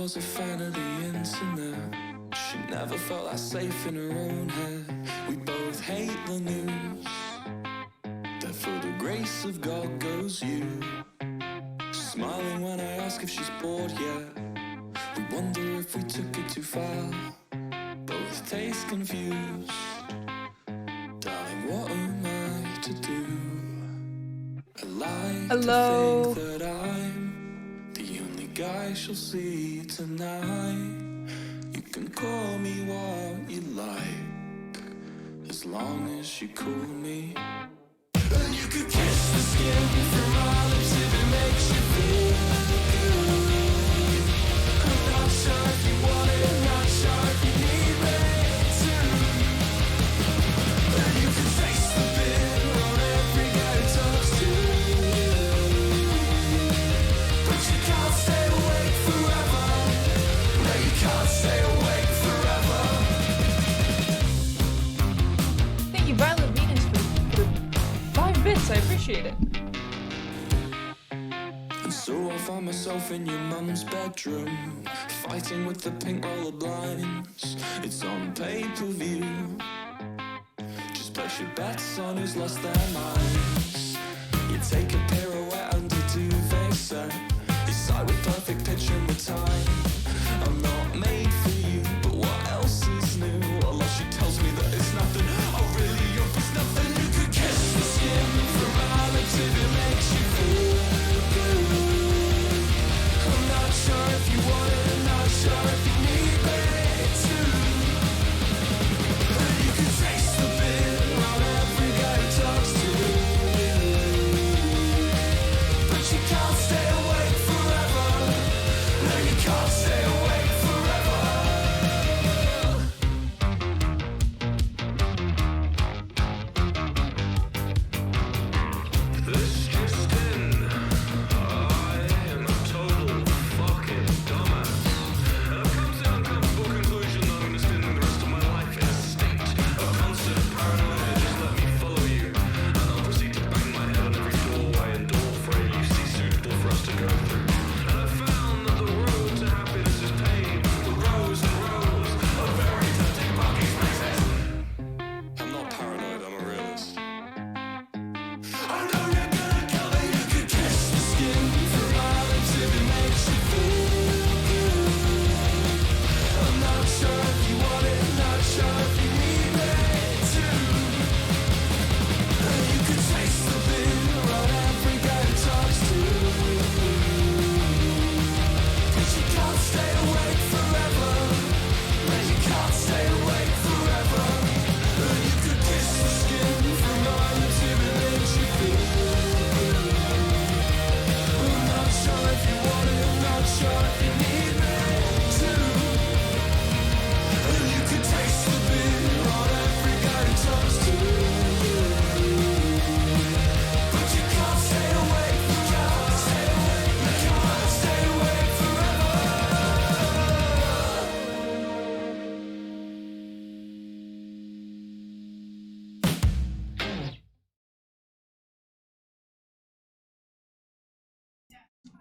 was a fan of the internet. She never felt that safe in her own head. We both hate the news. That for the grace of God goes you. Smiling when I ask if she's bored yet. We wonder if we took it too far. Both taste confused. Darling, what am I to do? I like to think that I'm the only guy she'll see tonight. You can call me what you like, as long as you call me. And you could kiss the skin from my lips if it makes you feel good. I'm not sure if you want it, not sure if you need me to. And you can taste the bitter on every guy who talks to you. But you can't stay awake forever. No, you can't stay awake forever. Thank you, Violet Venus, for 5 bits. I appreciate it. And so I find myself in your mum's bedroom, fighting with the pink roller blinds. It's on pay-per-view. Just place your bets on who's lost their minds. You take a pirouette and a duvet set. You side with perfect pitch and with time. I'm not made for you, but what else is new? Although she tells me that it's nothing, oh really, you're just nothing. You could kiss the skin from my lips if it makes you feel good. I'm not sure if you want it, not sure if you need me to. You can taste the bitter on every guy who talks to you. But you can't stay awake forever. No, you can't stay awake forever. This just in, I am a total fucking dumbass. And I've come to the uncomfortable conclusion that I'm gonna spend the rest of my life in a state of constant paranoia. Just let me follow you, and I'll proceed to bang my head on every doorway and door frame you see suitable for us to go through. And I found that the road to happiness is paved with rows and rows of very tempting parking spaces. I'm not paranoid, I'm a realist. I know you're gonna come and you could kiss the skin from my lips if it makes you feel good. I'm not sure if you want it, not sure if you need me to. And you could taste the bitter on every guy who talks to you. But you can't stay awake forever. No, you can't stay awake forever. And you could kiss the skin from my lips if it makes you feel good. I'm not sure if you want it, not sure if you need me to. And you could taste the bitter on every guy who talks to you. But you can't stay awake, you can't stay awake, you can't stay awake forever.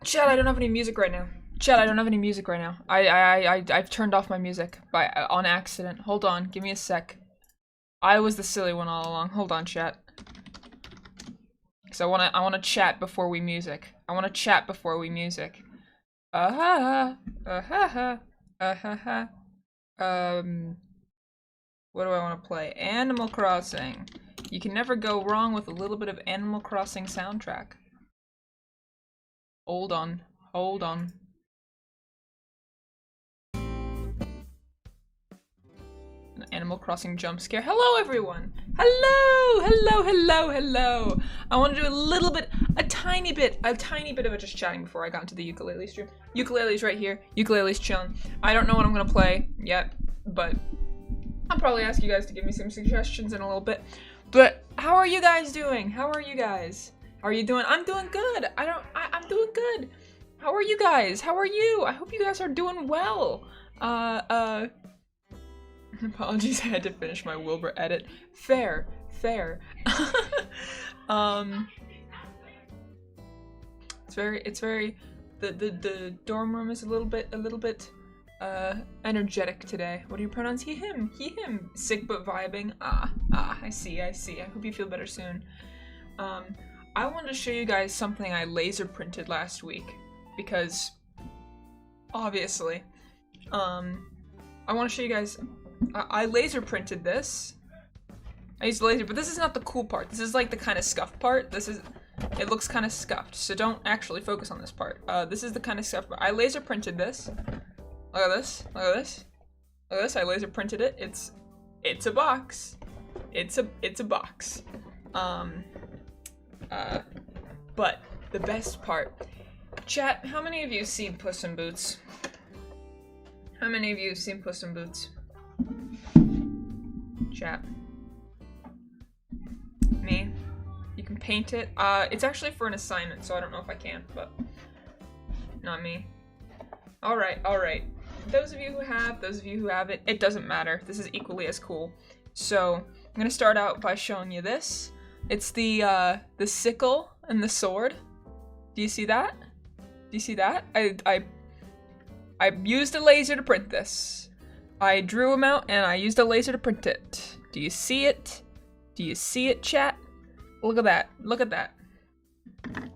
Chat, I don't have any music right now. Chat, I don't have any music right now. I've turned off my music on accident. Hold on, give me a sec. I was the silly one all along. Hold on, chat. Cause I wanna chat before we music. I wanna chat before we music. What do I want to play? Animal Crossing. You can never go wrong with a little bit of Animal Crossing soundtrack. Hold on. Hold on. An Animal Crossing jump scare. Hello, everyone! Hello! Hello, hello, hello! I want to do a tiny bit of just chatting before I got into the ukulele stream. Ukulele's right here. Ukulele's chilling. I don't know what I'm gonna play yet, but I'll probably ask you guys to give me some suggestions in a little bit. But how are you guys doing? How are you guys? How are you doing? I'm doing good. I'm doing good. How are you guys? How are you? I hope you guys are doing well. Apologies, I had to finish my Wilbur edit. Fair. It's very, the dorm room is a little bit energetic today. What are your pronouns? He, him. He, him. Sick but vibing. I see. I hope you feel better soon. I wanted to show you guys something I laser printed last week because, obviously, I want to show you guys. I laser printed this. I used laser, but this is not the cool part. This is like the kind of scuffed part. It looks kind of scuffed, so don't actually focus on this part. This is the kind of scuffed part. I laser printed this. Look at this. Look at this. Look at this. I laser printed it. It's a box. It's a box. But the best part. Chat, how many of you have seen Puss in Boots? How many of you have seen Puss in Boots? Chat. Me. You can paint it. It's actually for an assignment, so I don't know if I can, but not me. Alright. Those of you who have, those of you who haven't, it doesn't matter. This is equally as cool. So, I'm gonna start out by showing you this. It's the sickle and the sword. Do you see that? Do you see that? I used a laser to print this. I drew them out and I used a laser to print it. Do you see it? Do you see it, chat? Look at that. Look at that.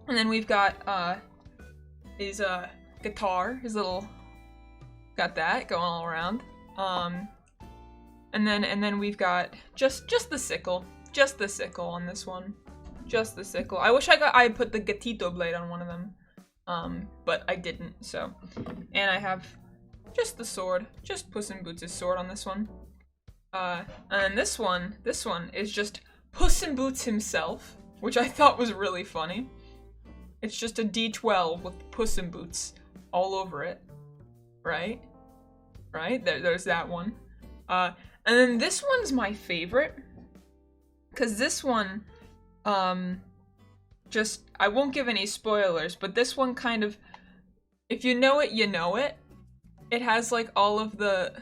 And then we've got his guitar, his little, got that going all around. And then we've got just the sickle. Just the sickle on this one. Just the sickle. I wish I put the gatito blade on one of them. But I didn't, so. And I have just the sword. Just Puss in Boots' sword on this one. And this one is just Puss in Boots himself, which I thought was really funny. It's just a D12 with Puss in Boots all over it. Right? Right? There's that one. And then this one's my favorite. Because this one, just, I won't give any spoilers, but this one kind of, if you know it, you know it. It has like all of the,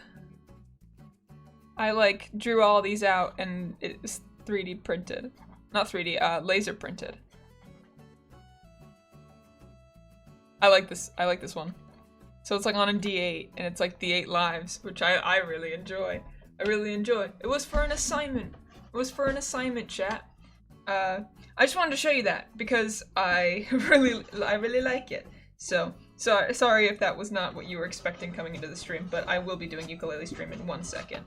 I like drew all these out and it's 3D printed. Not 3D, laser printed. I like this one. So it's like on a D8 and it's like the 8 lives, which I really enjoy. I really enjoy. It was for an assignment. It was for an assignment, chat. I just wanted to show you that because I really like it. So sorry if that was not what you were expecting coming into the stream, but I will be doing ukulele stream in 1 second.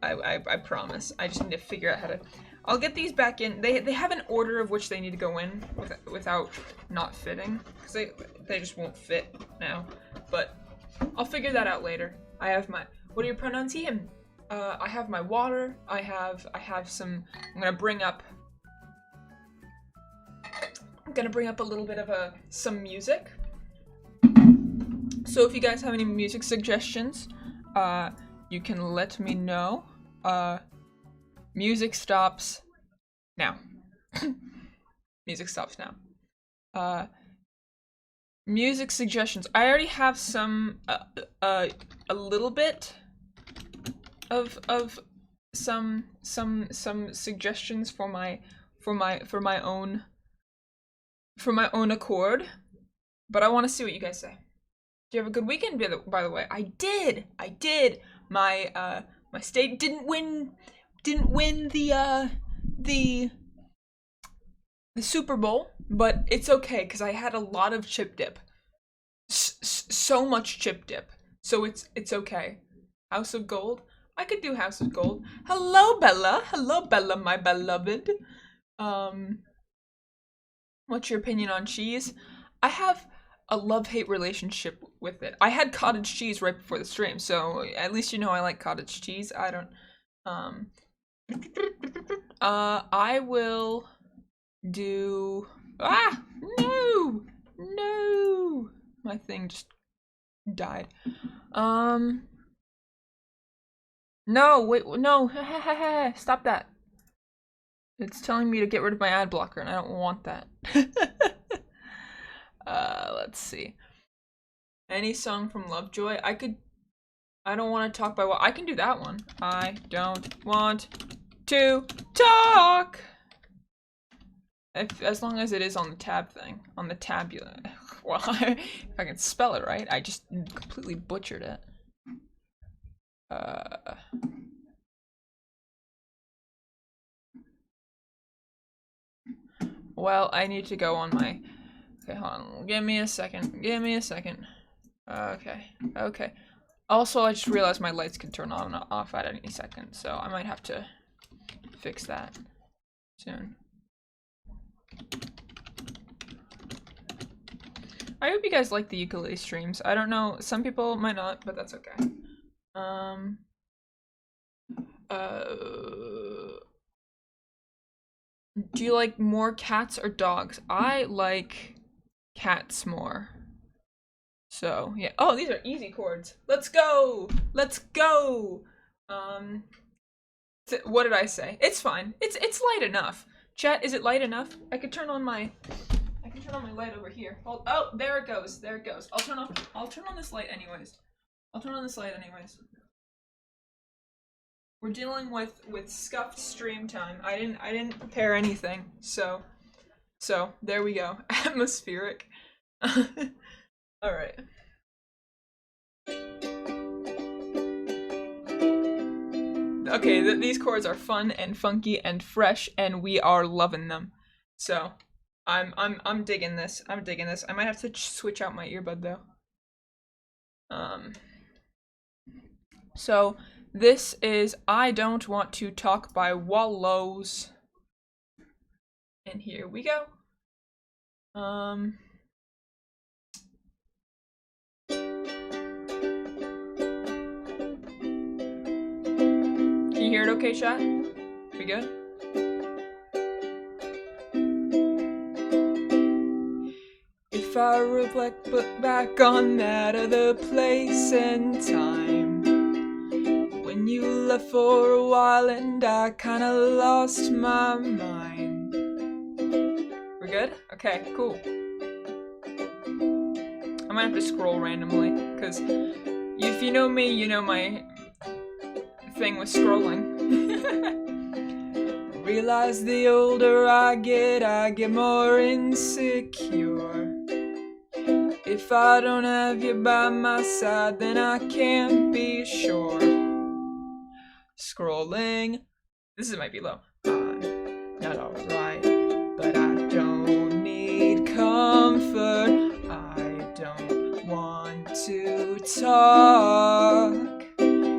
I promise. I just need to figure out how to. I'll get these back in. They have an order of which they need to go in without not fitting because they just won't fit now. But I'll figure that out later. I have my. What are your pronouns? He, him. I have my water. I have some. I'm gonna bring up a little bit of some music. So if you guys have any music suggestions, you can let me know. Music stops now. Music stops now. Music suggestions. I already have some a little bit of some suggestions for my own accord, but I want to see what you guys say. Do you have a good weekend, by the way? I did. My state didn't win the Super Bowl, but it's okay because I had a lot of chip dip. So much chip dip. So it's okay. House of Gold. I could do House of Gold. Hello, Bella. Hello, Bella, my beloved. What's your opinion on cheese? I have a love-hate relationship with it. I had cottage cheese right before the stream, so at least you know I like cottage cheese. I don't, I will do, no, my thing just died. No, wait, no, stop that. It's telling me to get rid of my ad blocker, and I don't want that. Let's see. Any song from Lovejoy? I don't want to talk by what. I can do that one. I don't want to talk. As long as it is on the tab thing. On the tabula. Well, if I can spell it right. I just completely butchered it. Well, I need to go on my... Okay, hold on. Give me a second. Give me a second. Okay. Okay. Also, I just realized my lights can turn on and off at any second, so I might have to fix that soon. I hope you guys like the ukulele streams. I don't know, some people might not, but that's okay. Do you like more cats or dogs? I like cats more. So, yeah. Oh, these are easy chords. Let's go! Let's go! What did I say? It's fine. It's light enough. Chat, is it light enough? I could turn on my light over here. Hold, oh, there it goes. There it goes. I'll turn on this light anyways. We're dealing with scuffed stream time. I didn't prepare anything. So there we go. Atmospheric. All right. Okay, these chords are fun and funky and fresh, and we are loving them. So, I'm digging this. I'm digging this. I might have to switch out my earbud though. So this is I Don't Want to Talk by Wallows. And here we go. Can you hear it okay, chat? We good? If I reflect back on that other place and time, when you left for a while and I kinda lost my mind. We're good? Okay, cool. I might have to scroll randomly, because if you know me, you know my thing with scrolling. Realize the older I get more insecure. If I don't have you by my side, then I can't be sure. Scrolling. This might be low. I'm not alright, but I don't need comfort. I don't want to talk.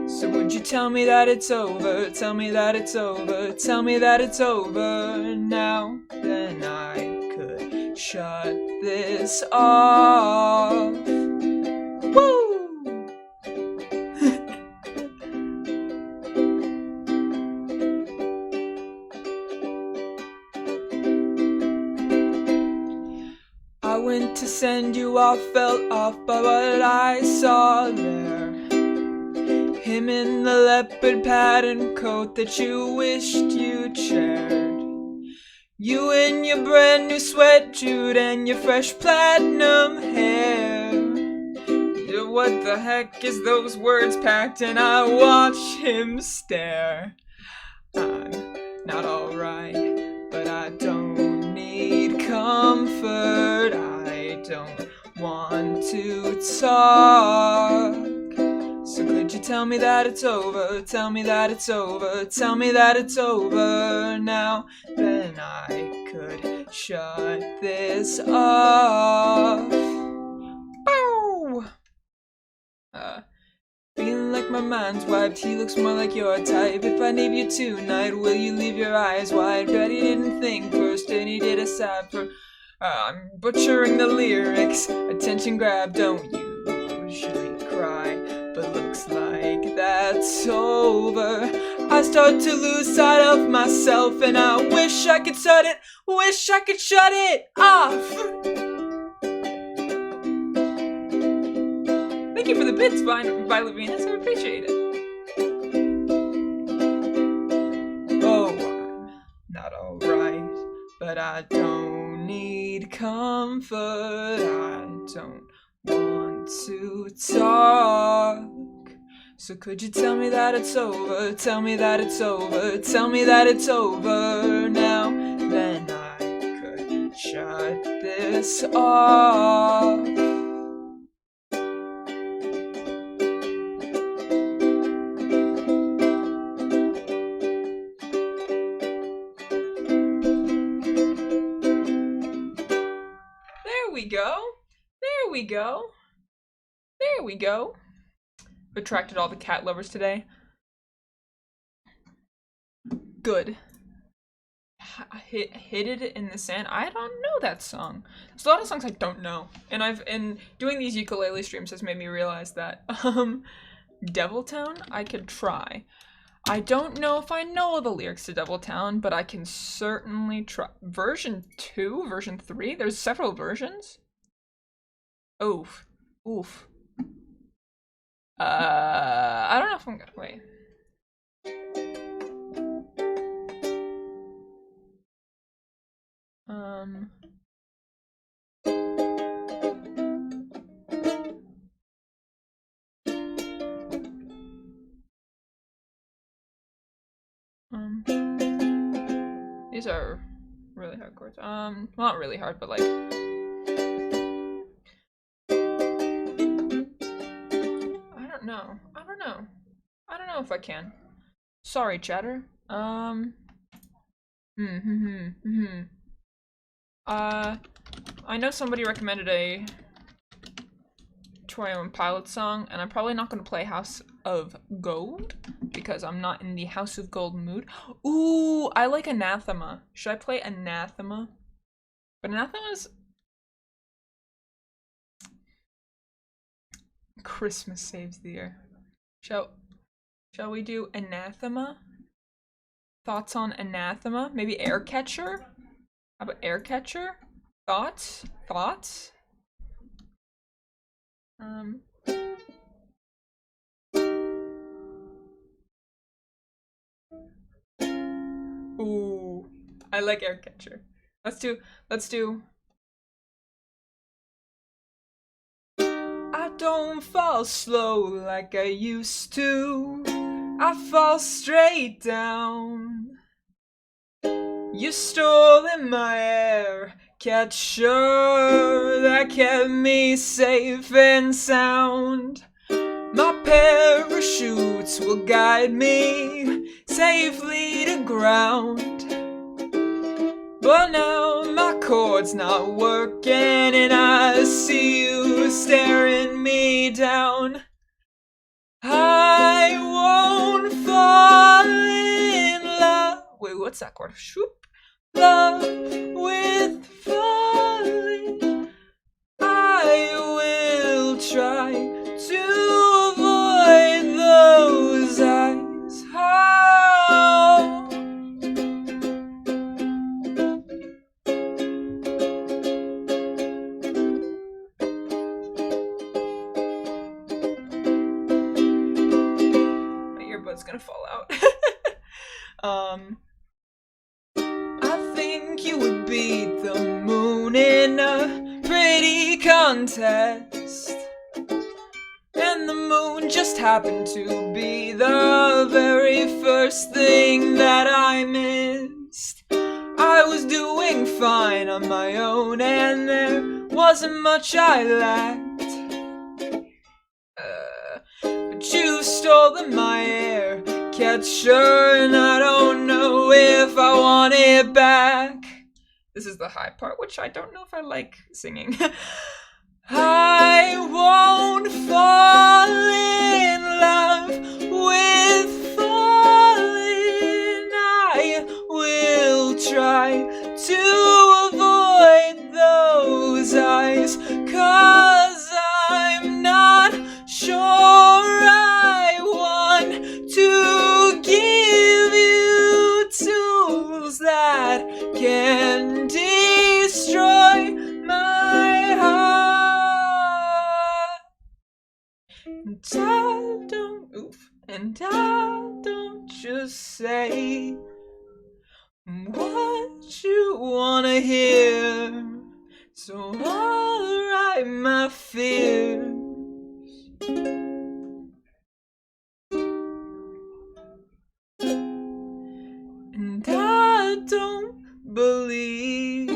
So would you tell me that it's over? Tell me that it's over. Tell me that it's over now. Then I could shut this off. Woo! I went to send you off, felt off by what I saw there. Him in the leopard pattern coat that you wished you'd shared. You in your brand new sweatshirt and your fresh platinum hair. What the heck is those words packed? And I watch him stare. I'm not alright, but I don't need comfort. I don't want to talk. So could you tell me that it's over? Tell me that it's over. Tell me that it's over now. Then I could shut this off. Bow! Feeling like my mind's wiped. He looks more like your type. If I leave you tonight, will you leave your eyes wide? Bet he didn't think first and he did aside for... I'm butchering the lyrics. Attention grab, don't usually cry, but looks like that's over. I start to lose sight of myself and I wish I could shut it, wish I could shut it off. Thank you for the bits, by Levinus, I appreciate it. Oh, I'm not alright, but I don't need comfort. I don't want to talk. So could you tell me that it's over? Tell me that it's over. Tell me that it's over now. Then I could shut this off. we go. There we go. Attracted all the cat lovers today. Good. Hid it in the sand. I don't know that song. There's a lot of songs I don't know, and doing these ukulele streams has made me realize that Devil Town I could try. I don't know if I know all the lyrics to Devil Town, but I can certainly try. Version 2, version 3. There's several versions. Oof, oof. I don't know if I'm gonna wait. These are really hard chords. Well, not really hard, but like. I don't know if I can. Sorry, chatter. I know somebody recommended a Troy and Pilot song, and I'm probably not going to play House of Gold because I'm not in the House of Gold mood. Ooh, I like Anathema. Should I play Anathema? But Anathema's Christmas saves the year. Shall we do Anathema? Thoughts on Anathema? Maybe Aircatcher? How about Aircatcher? Thoughts? Thoughts? Ooh, I like Aircatcher. Let's do. I don't fall slow like I used to. I fall straight down. You stole in my air catcher that kept me safe and sound. My parachutes will guide me safely to ground. But now my cord's not working and I see you staring me down. I won't fall in love. Wait, what's that chord? Shoop. Love with falling. I will try to avoid those eyes. Oh. My earbud's gonna fall out. I think you would beat the moon in a pretty contest. And the moon just happened to be the very first thing that I missed. I was doing fine on my own and there wasn't much I lacked. But you stole my air catcher and I don't know if I want it back. This is the high part, which I don't know if I like singing. I won't fall in love with falling. I will try to avoid those eyes, 'cause I'm not sure I want to give you tools that can destroy my heart. And I don't just say what you wanna hear, so I'll write my fears. And I don't believe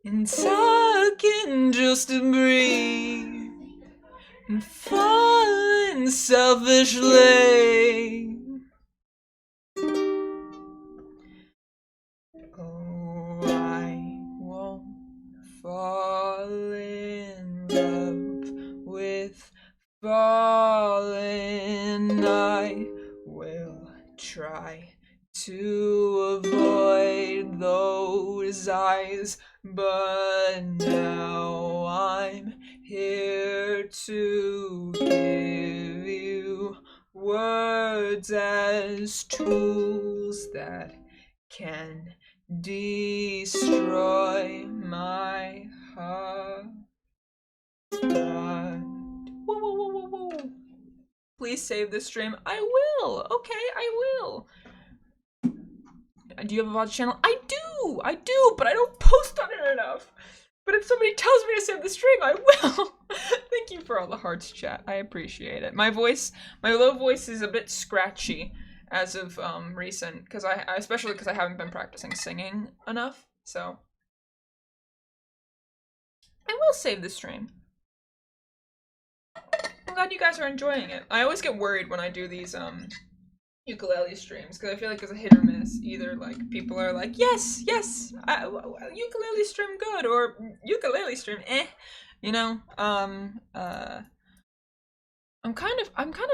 in talking just to breathe and falling selfishly. Oh, I won't fall in fallen. I will try to avoid those eyes, but now I'm here to give you words as tools that can destroy my heart. Whoa, whoa, whoa, whoa, whoa. Please save this stream. I will. Okay, I will. Do you have a VOD channel? I do, but I don't post on it enough. But if somebody tells me to save the stream, I will. Thank you for all the hearts, chat. I appreciate it. My low voice is a bit scratchy as of recent, especially because I haven't been practicing singing enough. So I will save the stream. I'm glad you guys are enjoying it. I always get worried when I do these ukulele streams because I feel like it's a hit or miss. Either like people are like, yes, ukulele stream good, or ukulele stream you know. I'm kind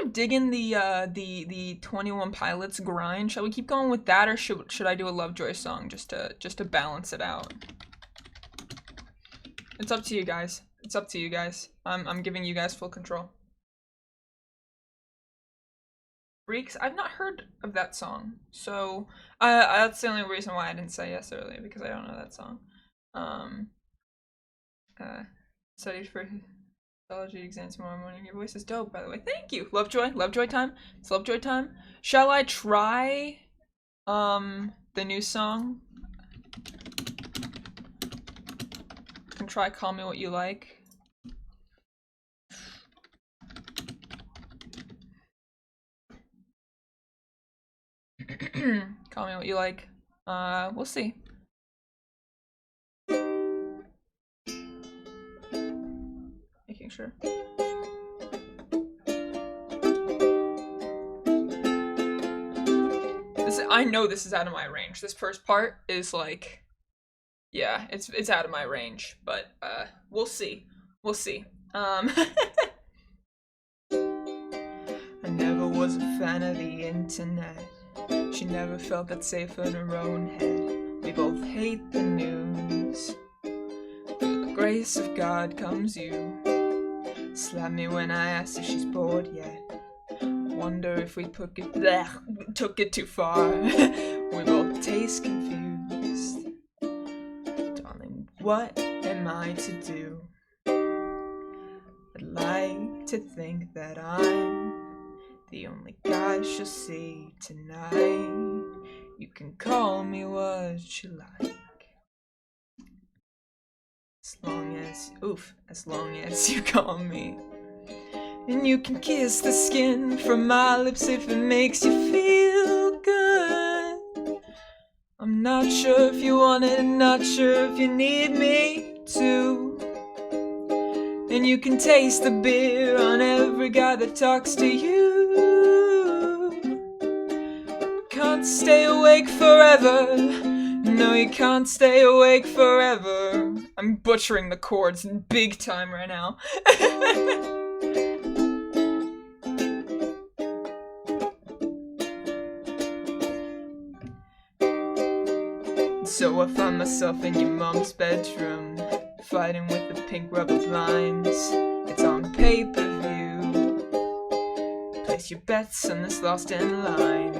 of digging the 21 Pilots grind. Shall we keep going with that, or should I do a Lovejoy song just to balance it out? It's up to you guys. It's up to you guys. I'm giving you guys full control. Freaks? I've not heard of that song, so that's the only reason why I didn't say yes earlier, because I don't know that song. Studied for psychology exams tomorrow morning. Your voice is dope, by the way. Thank you. Lovejoy time. It's Lovejoy time. Shall I try the new song? I can try Call Me What You Like. Call Me What You Like. We'll see. Making sure. I know this is out of my range. This first part is like, yeah, it's out of my range, but we'll see. We'll see. I never was a fan of the internet. She never felt that safe in her own head. We both hate the news. Through the grace of God comes you. Slap me when I ask if she's bored yet. Wonder if we took it too far. We both taste confused. Darling, what am I to do? I'd like to think that I'm the only guy she'll see tonight. You can call me what you like. As long as you call me. And you can kiss the skin from my lips if it makes you feel good. I'm not sure if you want it, not sure if you need me to. And you can taste the beer on every guy that talks to you. Can't stay awake forever. No, you can't stay awake forever. I'm butchering the chords big time right now. So I find myself in your mom's bedroom, fighting with the pink rubber blinds. It's on pay-per-view. Place your bets on this lost in line.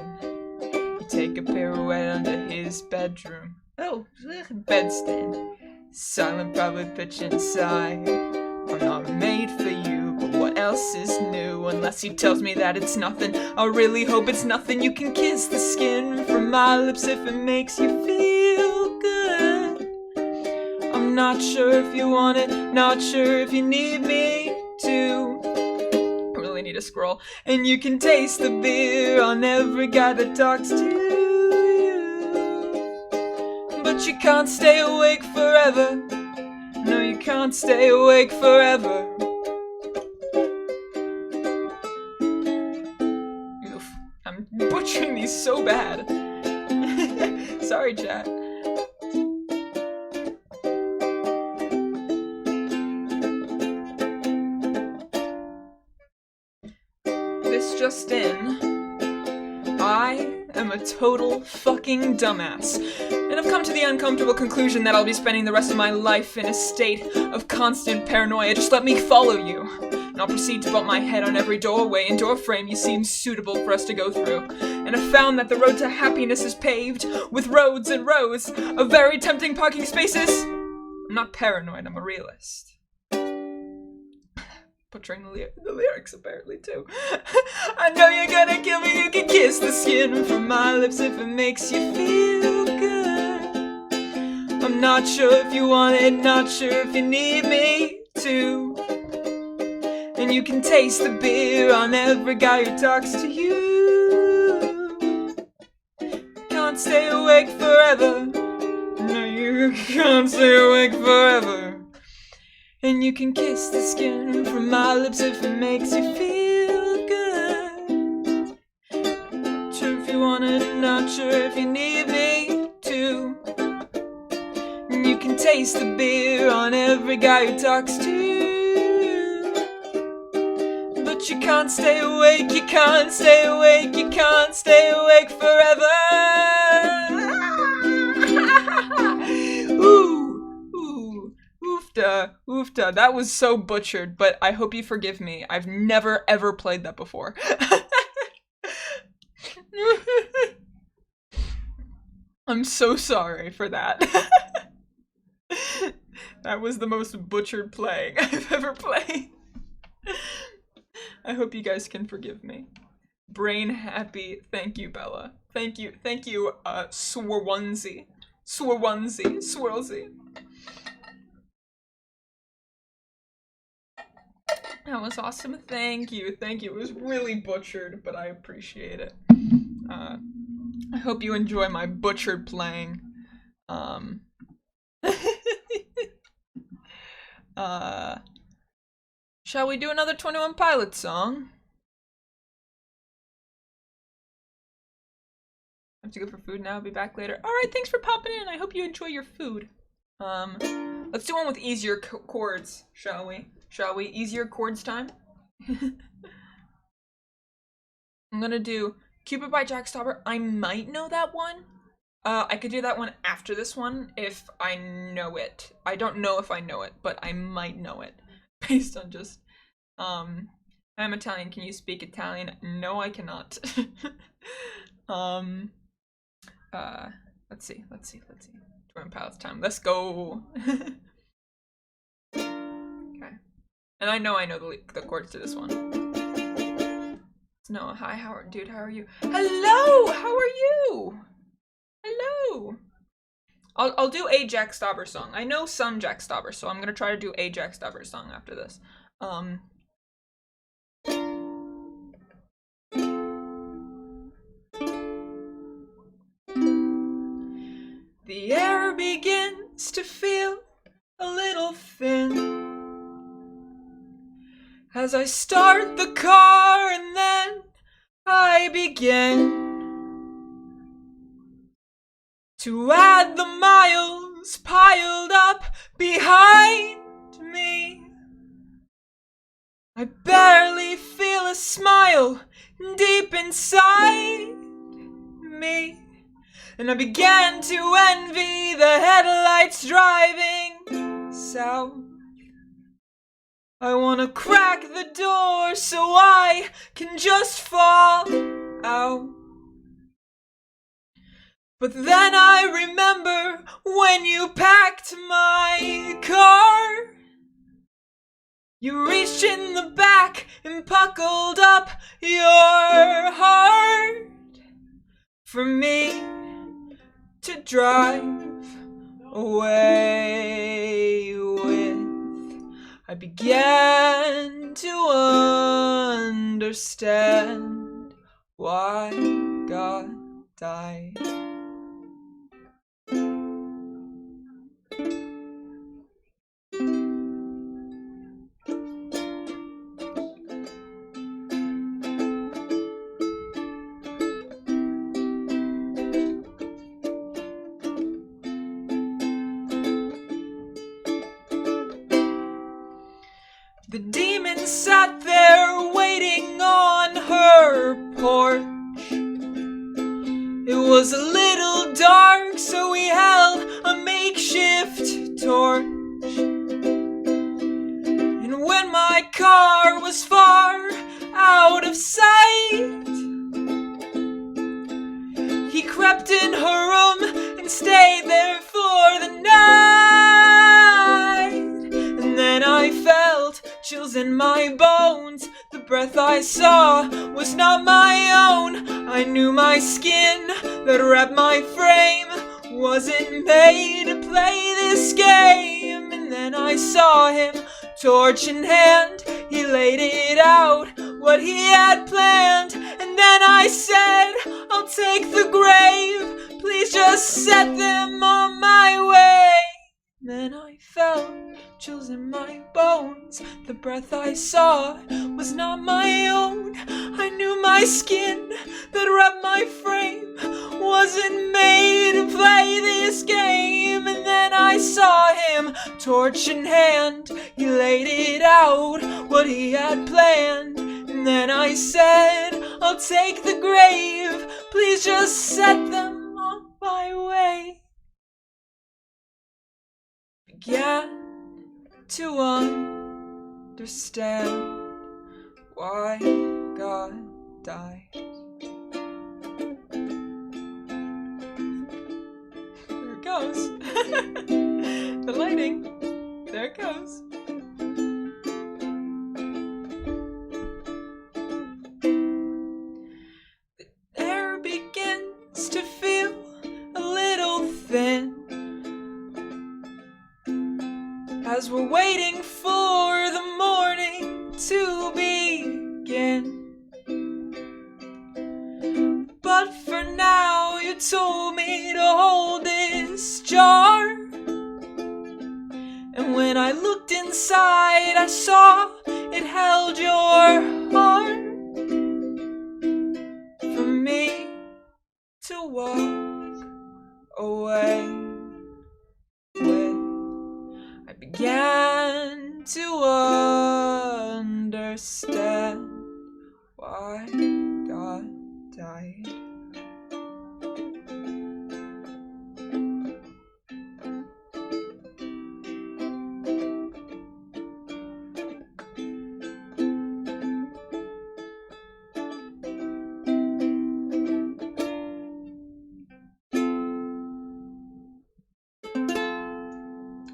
You take a pirouette under his bedroom. Oh, bedstand. Silent, probably pitch inside. I'm not made for you, but what else is new? Unless he tells me that it's nothing, I really hope it's nothing. You can kiss the skin from my lips if it makes you feel good. I'm not sure if you want it, not sure if you need me to. I really need to scroll. And you can taste the beer on every guy that talks to you. But you can't stay awake forever. No, you can't stay awake forever. Oof, I'm butchering these so bad. Sorry, chat. this just in. I am a total fucking dumbass, and I've come to the uncomfortable conclusion that I'll be spending the rest of my life in a state of constant paranoia. Just let me follow you, and I'll proceed to bump my head on every doorway and door frame you seem suitable for us to go through. And I've found that the road to happiness is paved with roads and rows of very tempting parking spaces. I'm not paranoid, I'm a realist. Butchering the lyrics, apparently, too. I know you're gonna kill me, you can kiss the skin from my lips if it makes you feel good. I'm not sure if you want it, not sure if you need me to. And you can taste the beer on every guy who talks to you. Can't stay awake forever. No, you can't stay awake forever. And you can kiss the skin from my lips if it makes you feel good. Not sure if you want it, not sure if you need me to. And you can taste the beer on every guy who talks to you. But you can't stay awake, you can't stay awake, you can't stay awake forever. Oofta. That was so butchered, but I hope you forgive me. I've never ever played that before. I'm so sorry for that. That was the most butchered playing I've ever played. I hope you guys can forgive me. Brain happy. Thank you, Bella. Thank you, Swirlsy. That was awesome. Thank you. It was really butchered, but I appreciate it. I hope you enjoy my butchered playing. Shall we do another 21 Pilots song? I have to go for food now. I'll be back later. Alright, thanks for popping in. I hope you enjoy your food. Let's do one with easier chords, shall we? Easier chords time? I'm gonna do Cupid by Jack Stauber. I might know that one. I could do that one after this one if I know it. I don't know if I know it, but I might know it. Based on just, I'm Italian, can you speak Italian? No, I cannot. Let's see. 21 Pilots time. Let's go. Okay. And I know the chords to this one. No, hi, dude, how are you? Hello, how are you? Hello. I'll do a Jack Stauber song. I know some Jack Stauber, so I'm gonna try to do a Jack Stauber song after this. The air begins to feel a little thin as I start the car, and then I begin to add the miles piled up behind me. I barely feel a smile deep inside me, and I began to envy the headlights driving south. I wanna crack the door so I can just fall out. But then I remember when you packed my car. You reached in the back and buckled up your heart for me to drive away with. I began to understand why God died. The demon sat there waiting on her her porch. It was a little dark, so we held a makeshift torch. And when my car was far out of sight, he crept in her room and stayed there for the night. And then I felt chills in my bones. The breath I saw was not my own. I knew my skin that wrapped my frame wasn't made to play this game. And then I saw him, torch in hand, he laid it out, what he had planned. And then I said, I'll take the grave, please just set them on my way. Then I felt chills in my bones. The breath I saw was not my own. I knew my skin that wrapped my frame wasn't made to play this game. And then I saw him, torch in hand, he laid it out, what he had planned. And then I said, I'll take the grave, please just set them on my way. Began to understand why God died. There it goes. The lighting. There it goes. The air begins to feel a little thin as we're waiting for the morning to begin. But for now, you told me to hold this jar. And when I looked inside, I saw it held your heart for me to walk away with. I began to understand why God died.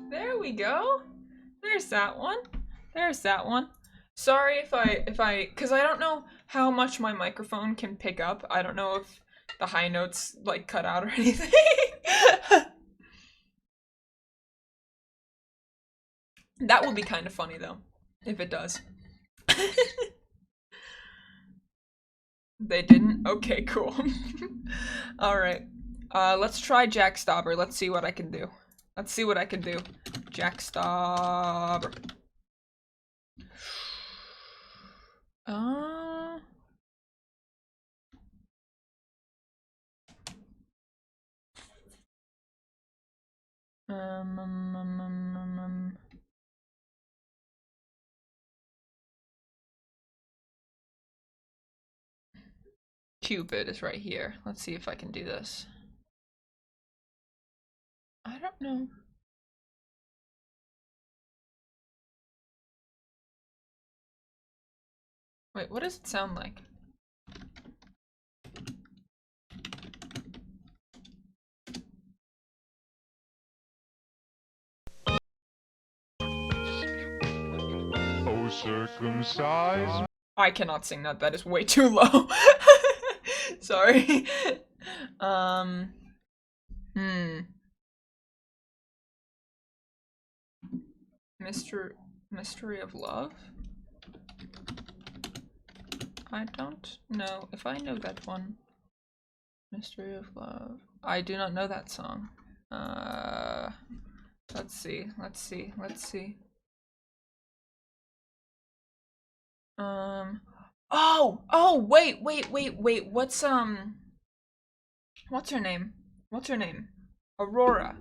There we go. There's that one. There's that one. Sorry if I, because I don't know how much my microphone can pick up. I don't know if the high notes like cut out or anything. That would be kind of funny though, if it does. They didn't? Okay, cool. Alright. Let's try Jack Stopper. Let's see what I can do. Let's see what I can do. Jack Stopper. Cupid is right here. Let's see if I can do this. I don't know. Wait, what does it sound like? Oh, circumcised. I cannot sing that. That is way too low. Sorry. Mystery of Love? I don't know if I know that one. Mystery of Love. I do not know that song. Let's see. Oh, wait. What's her name? Aurora.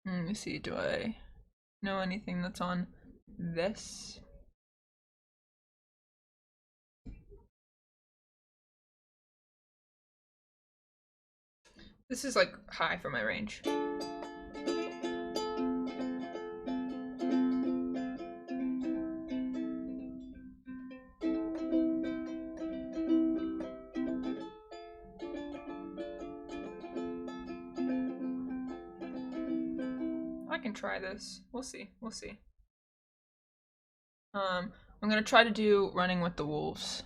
Let me see, do I know anything that's on this. This is like high for my range. I can try this. We'll see. We'll see. I'm gonna try to do Running with the Wolves.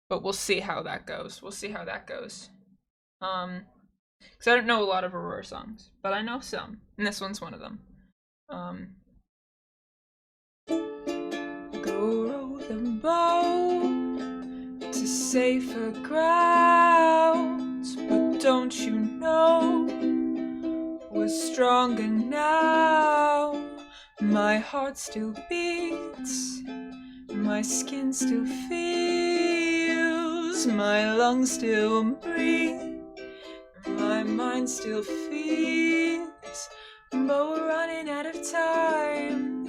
But we'll see how that goes. We'll see how that goes. Because I don't know a lot of Aurora songs, but I know some. And this one's one of them. Go row the boat to safer grounds, but don't you know we're stronger now? My heart still beats, my skin still feels, my lungs still breathe, my mind still feels, but we're running out of time.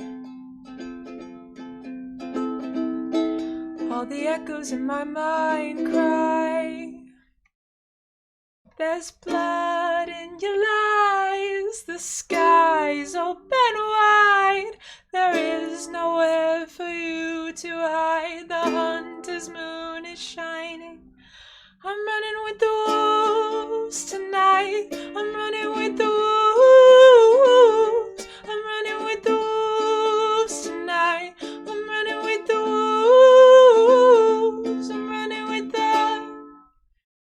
All the echoes in my mind cry, there's blood in your lies, the sky's open wide, there is nowhere for you to hide, the hunter's moon is shining. I'm running with the wolves tonight, I'm running with the wolves, I'm running with the wolves tonight, I'm running with the wolves, I'm running with the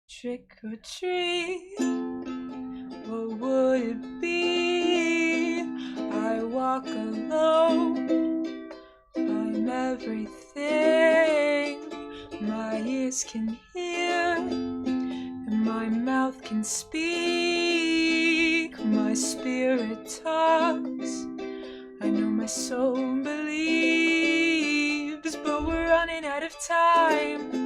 trick or treat. What would it be? I walk alone, I'm everything my ears can hear, and my mouth can speak, my spirit talks, I know my soul believes, but we're running out of time.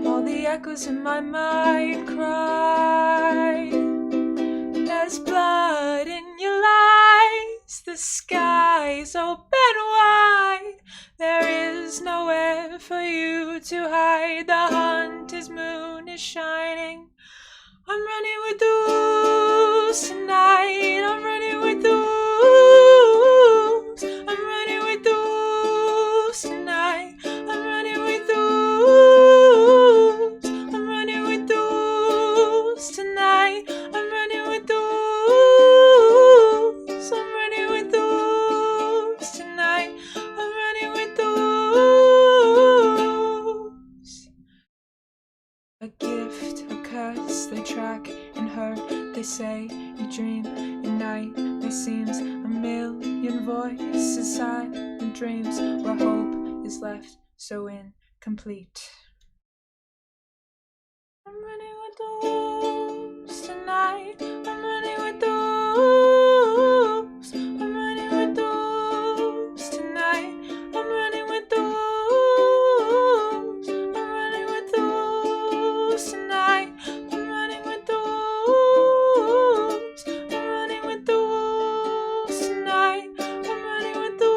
All the echoes in my mind cry, there's blood in your lies, the sky's open wide, there is nowhere for you to hide, the hunter's moon is shining. I'm running with the wolves tonight, I'm running with the wolves, I'm running with the wolves tonight, I'm running with the wolves, I'm running with the wolves tonight, I'm running with the wolves, I'm running with the wolves tonight, I'm running with the wolves. A gift, a curse, they track and hurt, they say you dream at night, there seems a million voices inside and dreams where hope is left so incomplete. I'm running with the wolves tonight, I'm running with the wolves, I'm running with the wolves tonight, I'm running with the wolves, I'm running with the wolves tonight, I'm running with the wolves, I'm running with the wolves tonight, I'm running with the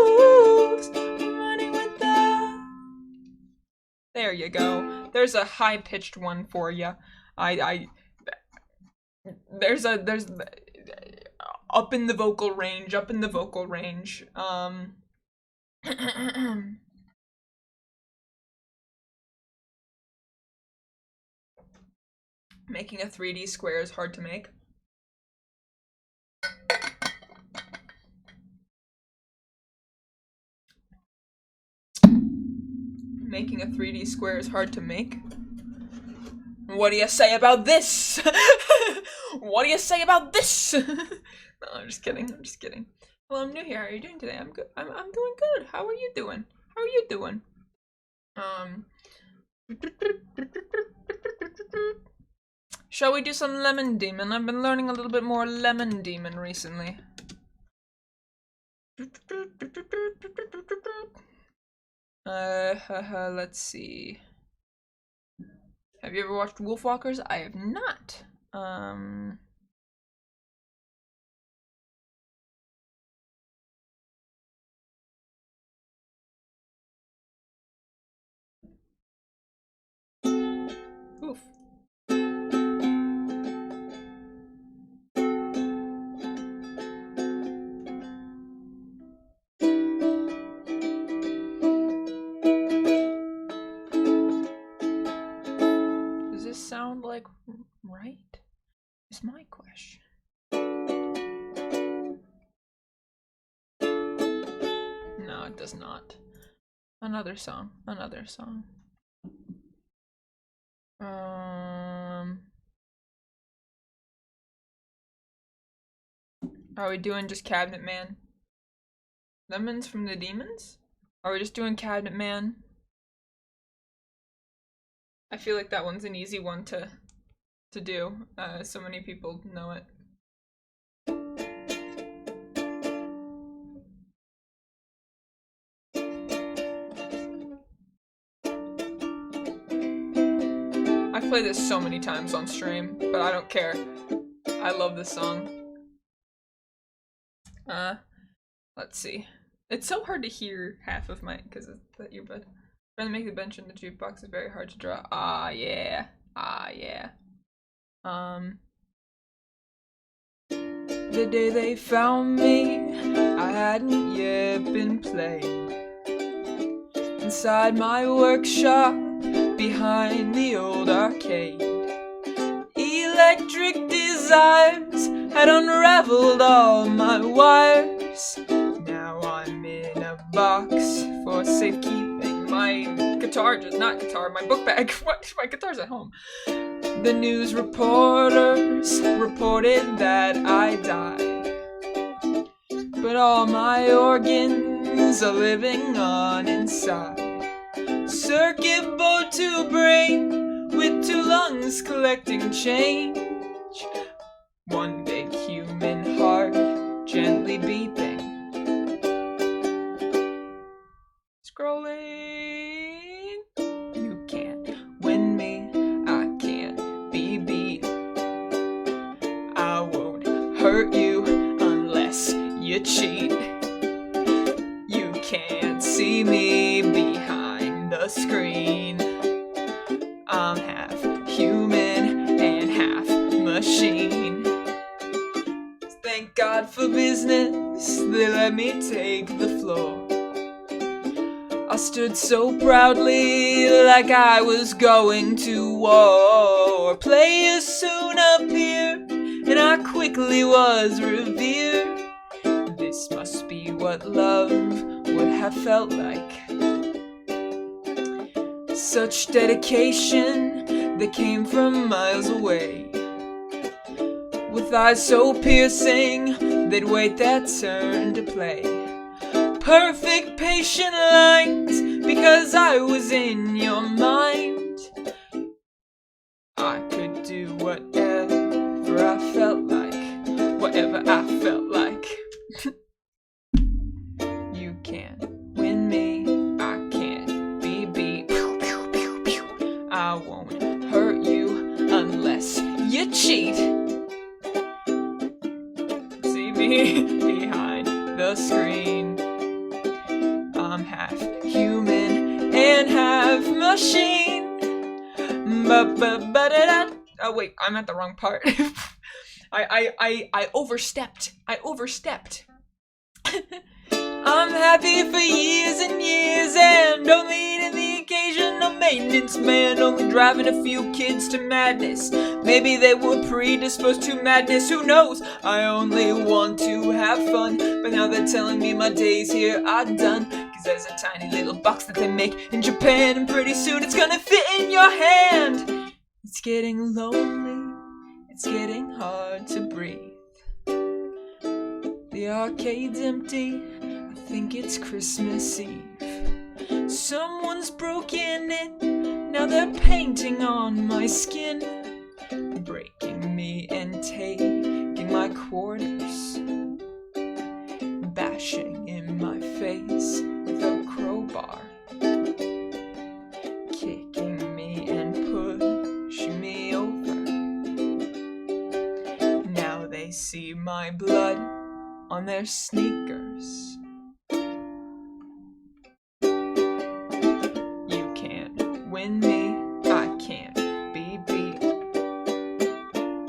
wolves, I'm running with the... There you go. There's a high-pitched one for you. There's up in the vocal range, up in the vocal range. Making a 3D square is hard to make. Making a 3D square is hard to make. What do you say about this? What do you say about this? No, I'm just kidding. I'm just kidding. Well, I'm new here. How are you doing today? I'm good. I'm doing good. How are you doing? How are you doing? Shall we do some Lemon Demon? I've been learning a little bit more Lemon Demon recently. Let's see. Have you ever watched Wolfwalkers? I have not. Oof. Does this sound like right? Is my question. No, it does not. Another song. Another song. Are we doing just Cabinet Man? Lemons from the Demons? Are we just doing Cabinet Man? I feel like that one's an easy one to do. So many people know it. I've played this so many times on stream, but I don't care. I love this song. Let's see. It's so hard to hear half of my, because of that earbud. Trying to make the bench in the jukebox is very hard to draw. Ah, yeah. Ah, yeah. The day they found me, I hadn't yet been playing. Inside my workshop, behind the old arcade. Electric desires had unraveled all my wires. Now I'm in a box for safekeeping. My guitar, my book bag. What? My guitar's at home. The news reporters reported that I died, but all my organs are living on inside. Circuit board to brain, with 2 lungs collecting change. One big human heart gently beeping. Scrolling. You can't win me, I can't be beat. I won't hurt you unless you cheat. You can't see me behind the screen. I'm half human and half machine. Thank God for business, they let me take the floor. I stood so proudly like I was going to war. Players soon appeared and I quickly was revered. This must be what love would have felt like. Such dedication that came from miles away. With eyes so piercing, they'd wait their turn to play. Perfect patient lines, because I was in your mind. I could do whatever I felt like. Whatever I felt like. You can't win me, I can't be beat. I won't hurt you unless you cheat. See me behind the screen. I'm half human and half machine. Oh wait, I'm at the wrong part. I overstepped. I'm happy for years and years and only needing the occasional maintenance man, only driving a few kids to madness. Maybe they were predisposed to madness, who knows? I only want to have fun, but now they're telling me my days here are done. Cause there's a tiny little box that they make in Japan, and pretty soon it's gonna fit in your hand. It's getting lonely, it's getting hard to breathe. The arcade's empty, I think it's Christmas Eve. Someone's broken it, now they're painting on my skin, breaking me and taking my quarters, bashing in my face with a crowbar, kicking me and pushing me over. my blood on their sneakers. You can't win me, I can't be beat.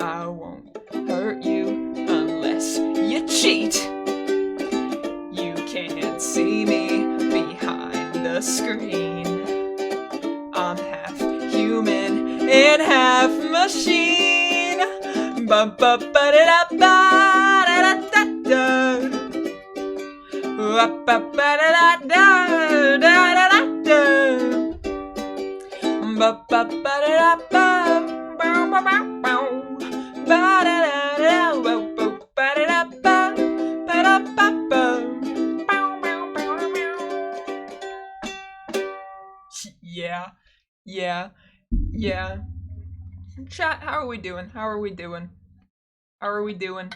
I won't hurt you unless you cheat. You can't see me behind the screen. I'm half human and half machine. Ba ba ba da da ba da da da. Ba ba ba da da da da da da. Ba ba ba da da ba ba ba ba ba. Ba da da da ba ba ba da da ba ba da ba ba. Yeah, yeah, yeah. Chat, how are we doing? How are we doing? How are we doing?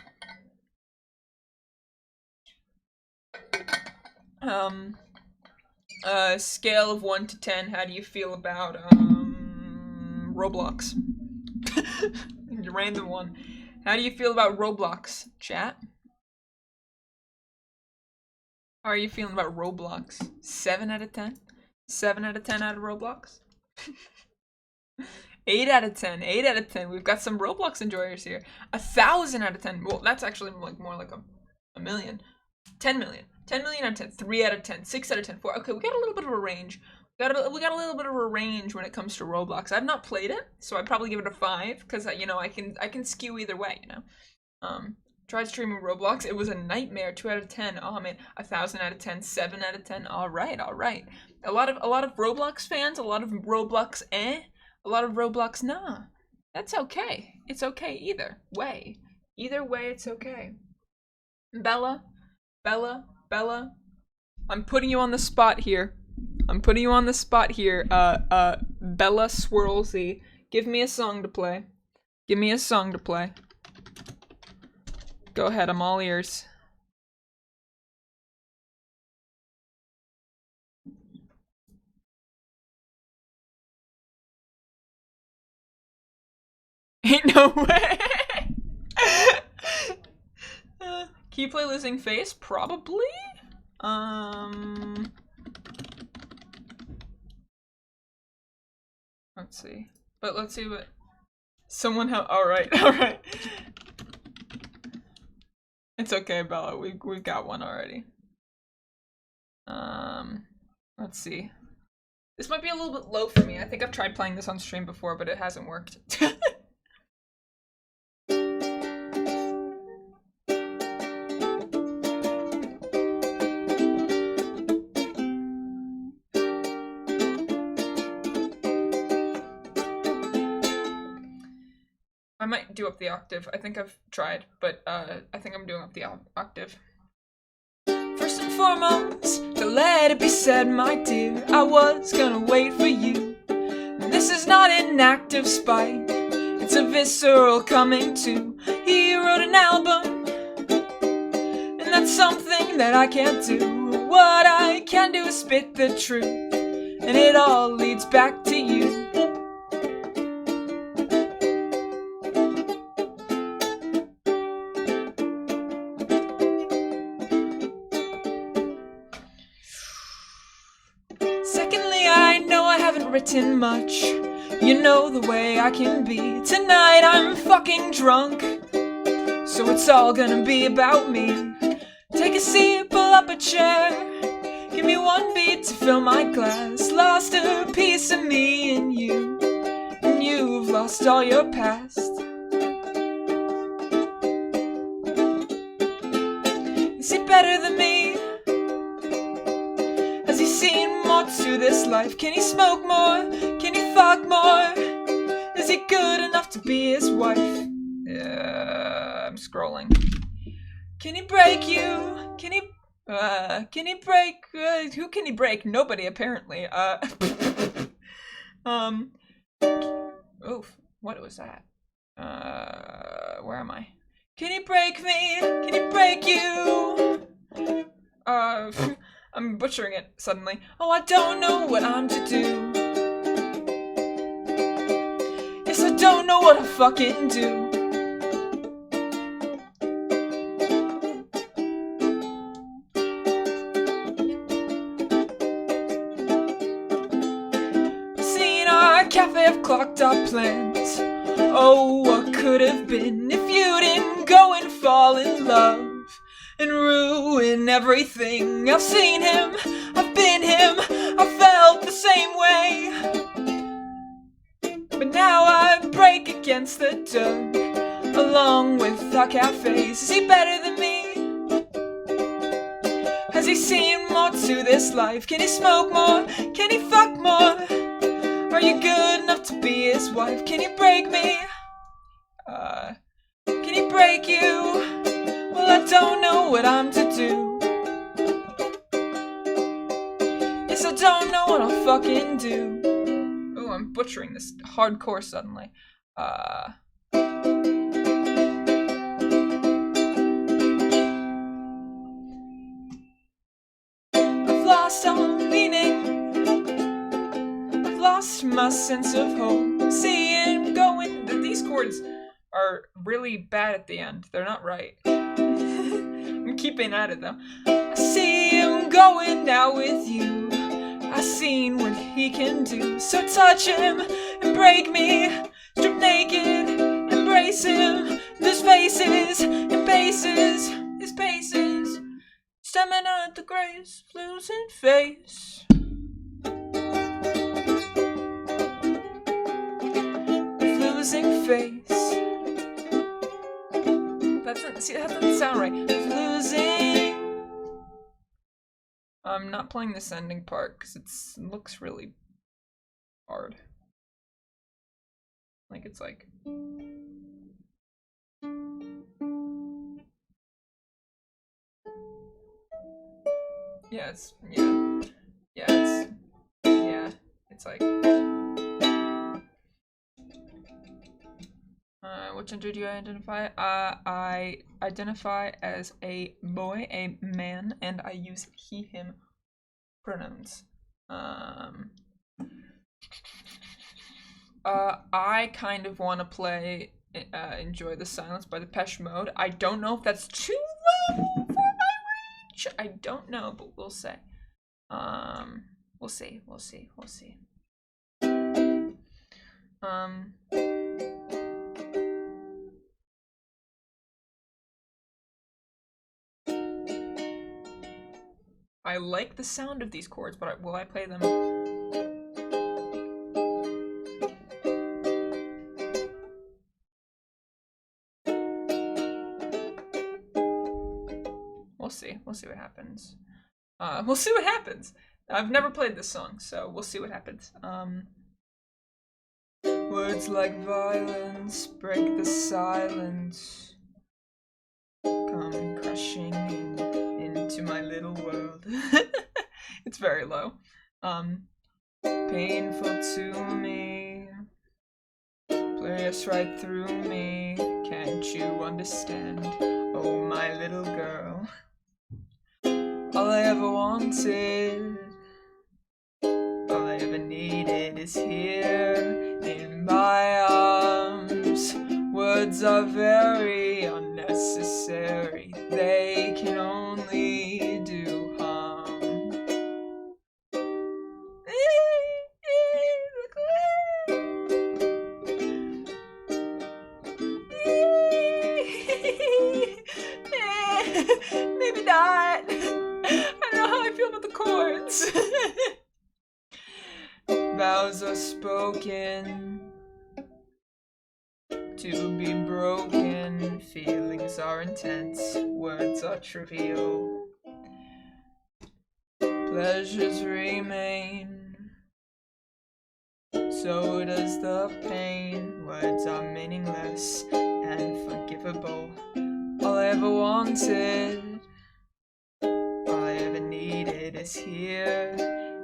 Scale of 1 to 10, how do you feel about, Roblox? Random one. How do you feel about Roblox, chat? How are you feeling about Roblox? 7 out of 10? 7 out of 10 out of Roblox? 8 out of 10. 8 out of 10. We've got some Roblox enjoyers here. 1,000 out of 10. Well, that's actually like more like a million. 10 million. 10 million out of 10. 3 out of 10. 6 out of 10. 4. Okay, we got a little bit of a range. We got a little bit of a range when it comes to Roblox. I've not played it, so I'd probably give it a 5 because you know I can skew either way. You know. Tried streaming Roblox. It was a nightmare. 2 out of 10. Oh man, 1,000 out of 10. 7 out of 10. All right, all right. A lot of Roblox fans. A lot of Roblox a lot of Roblox nah. That's okay. It's okay either way. Either way, it's okay. Bella, I'm putting you on the spot here. Bella Swirlsy. Give me a song to play. Go ahead, I'm all ears. Ain't no way. Can you play Losing Face? Probably. Let's see. But let's see what someone have. All right. It's okay, Bella. We've got one already. Let's see. This might be a little bit low for me. I think I've tried playing this on stream before, but it hasn't worked. I might do up the octave. I think I've tried, but I think I'm doing up the octave. First and foremost, to let it be said, my dear, I was gonna wait for you. And this is not an act of spite, it's a visceral coming to. He wrote an album, and that's something that I can't do. What I can do is spit the truth, and it all leads back to you. Written much, you know the way I can be. Tonight I'm fucking drunk, so it's all gonna be about me. Take a seat, pull up a chair, give me one beat to fill my glass. Lost a piece of me in you, and you've lost all your past. Is he better than me? Has he seen more to this life? Can he smoke more? Can he fuck more? Is he good enough to be his wife? I'm scrolling. Can he break you? Can he break? Who can he break? Nobody, apparently. Oof, what was that? Where am I? Can he break me? Can he break you? I'm butchering it suddenly. Oh, I don't know what I'm to do. Yes, I don't know what I fucking do. clocked our plans. Oh, what could have been if you didn't go and fall in love and ruin everything. I've seen him, I've been him, I felt the same way. But now I break against the dirt, along with our cafes. Is he better than me? Has he seen more to this life? Can he smoke more? Can he fuck more? Are you good enough to be his wife? Can he break me? Can he break you? Well, I don't know what I'm to do. Yes, I don't know what I'll fucking do. Oh, I'm butchering this hardcore suddenly. I've lost all meaning. I've lost my sense of hope. Seeing going. These chords are really bad at the end. They're not right. I'm keeping at it though. I see him going now with you. I seen what he can do. So touch him and break me. Strip naked, embrace him. There's faces and paces, his paces. Stamina at the grace, losing face. Losing face. See, that doesn't sound right. Losing. I'm not playing this ending part because it looks really hard. Like it's like. Yeah, it's like. What gender do you identify? I identify as a boy, a man, and I use he, him pronouns. I kind of want to play Enjoy the Silence by Depeche Mode. I don't know if that's too low for my range. I don't know, but we'll see. We'll see. I like the sound of these chords, but will I play them? We'll see. We'll see what happens. We'll see what happens. I've never played this song, so we'll see what happens. Words like violence break the silence. Come crushing into my little world. It's very low. Painful to me. Pierce right through me. Can't you understand? Oh, my little girl. All I ever wanted, all I ever needed is here in my arms. Words are very unnecessary. They can only do harm. Maybe not. I don't know how I feel about the chords. Vows are spoken to be broken. Feelings are intense. Words are trivial. Pleasures remain. So does the pain. Words are meaningless and forgivable. All I ever wanted, all I ever needed is here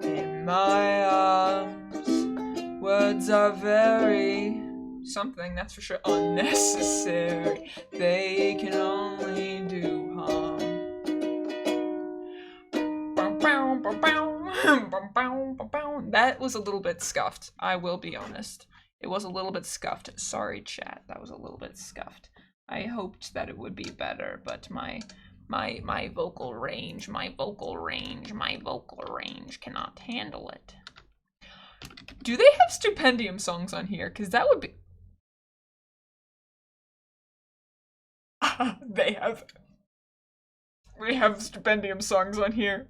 in my arms. Words are very something, that's for sure, unnecessary. They can only do harm. That was a little bit scuffed, I will be honest. It was a little bit scuffed. Sorry, chat, that was a little bit scuffed. I hoped that it would be better, but my vocal range cannot handle it. Do they have Stupendium songs on here? Because that would be... We have Stupendium songs on here.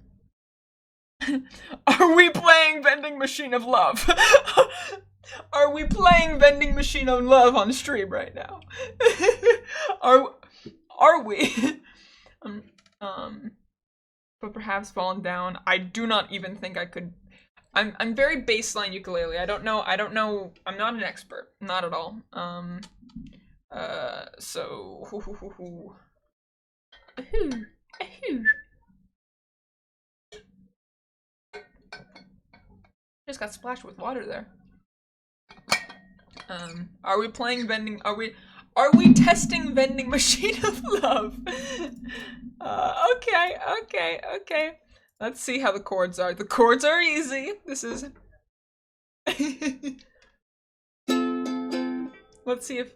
Are we playing Vending Machine of Love? Are we playing Vending Machine of Love on stream right now? Are we? But perhaps fallen down. I do not even think I could. I'm very baseline ukulele. I don't know. I'm not an expert. Not at all. So. Just got splashed with water there. Are we playing vending? Are we testing Vending Machine of Love? Okay. Let's see how the chords are. The chords are easy. This is. Let's see if.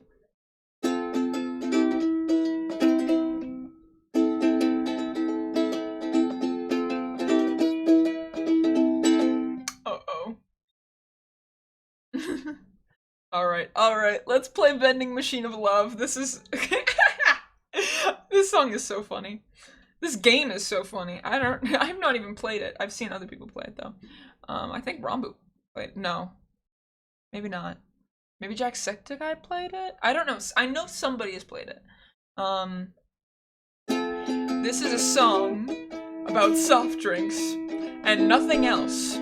Alright, let's play Vending Machine of Love. This is... This song is so funny. This game is so funny. I've not even played it. I've seen other people play it, though. I think Rambu played... No. Maybe not. Maybe Jacksepticeye played it? I don't know. I know somebody has played it. This is a song about soft drinks and nothing else.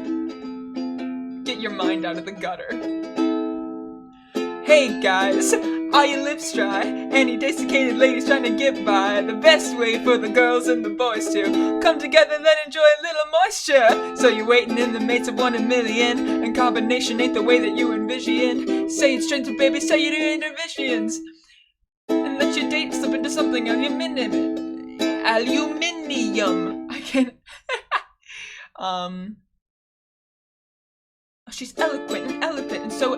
Get your mind out of the gutter. Hey guys, are your lips dry? Any desiccated ladies trying to get by? The best way for the girls and the boys to come together and enjoy a little moisture. So you're waiting in the mates of 1 in a million, and combination ain't the way that you envision. Say it straight to baby, say you do intervisions, and let your date slip into something aluminium. I can't. She's eloquent and eloquent and so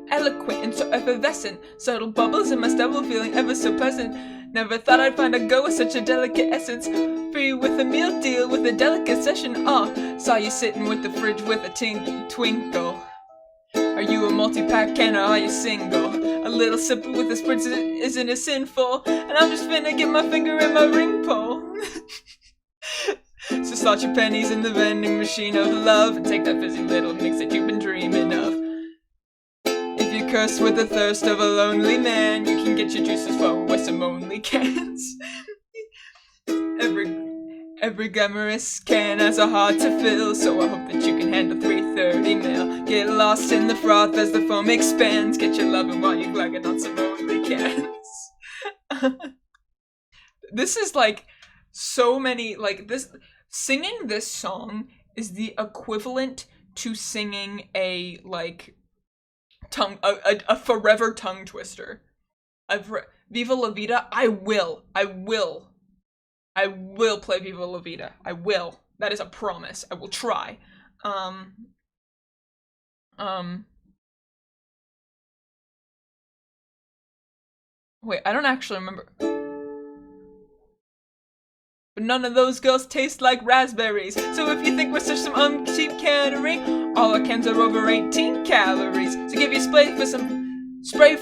eloquent and so effervescent. Subtle bubbles in my stubble feeling ever so pleasant. Never thought I'd find a girl with such a delicate essence. Free with a meal deal with a delicate session. Saw you sitting with the fridge with a twinkle. Are you a multi-pack can or are you single? A little sip with a spritz isn't it sinful? And I'm just finna get my finger in my ring pole. So slot your pennies in the vending machine of love and take that fizzy little mix that you've been dreaming of. If you're cursed with the thirst of a lonely man, you can get your juices flowing with some only cans. Every glamorous can has a heart to fill, so I hope that you can handle 330 mil. Get lost in the froth as the foam expands. Get your loving while you're glugging on some only cans. This is like so many, like this. Singing this song is the equivalent to singing a, like, a forever tongue twister. Viva La Vida, I will play Viva La Vida. I will. That is a promise. I will try. Wait, I don't actually remember. But none of those girls taste like raspberries. So if you think we're such some cheap cannery, all our cans are over 18 calories. So give you spray for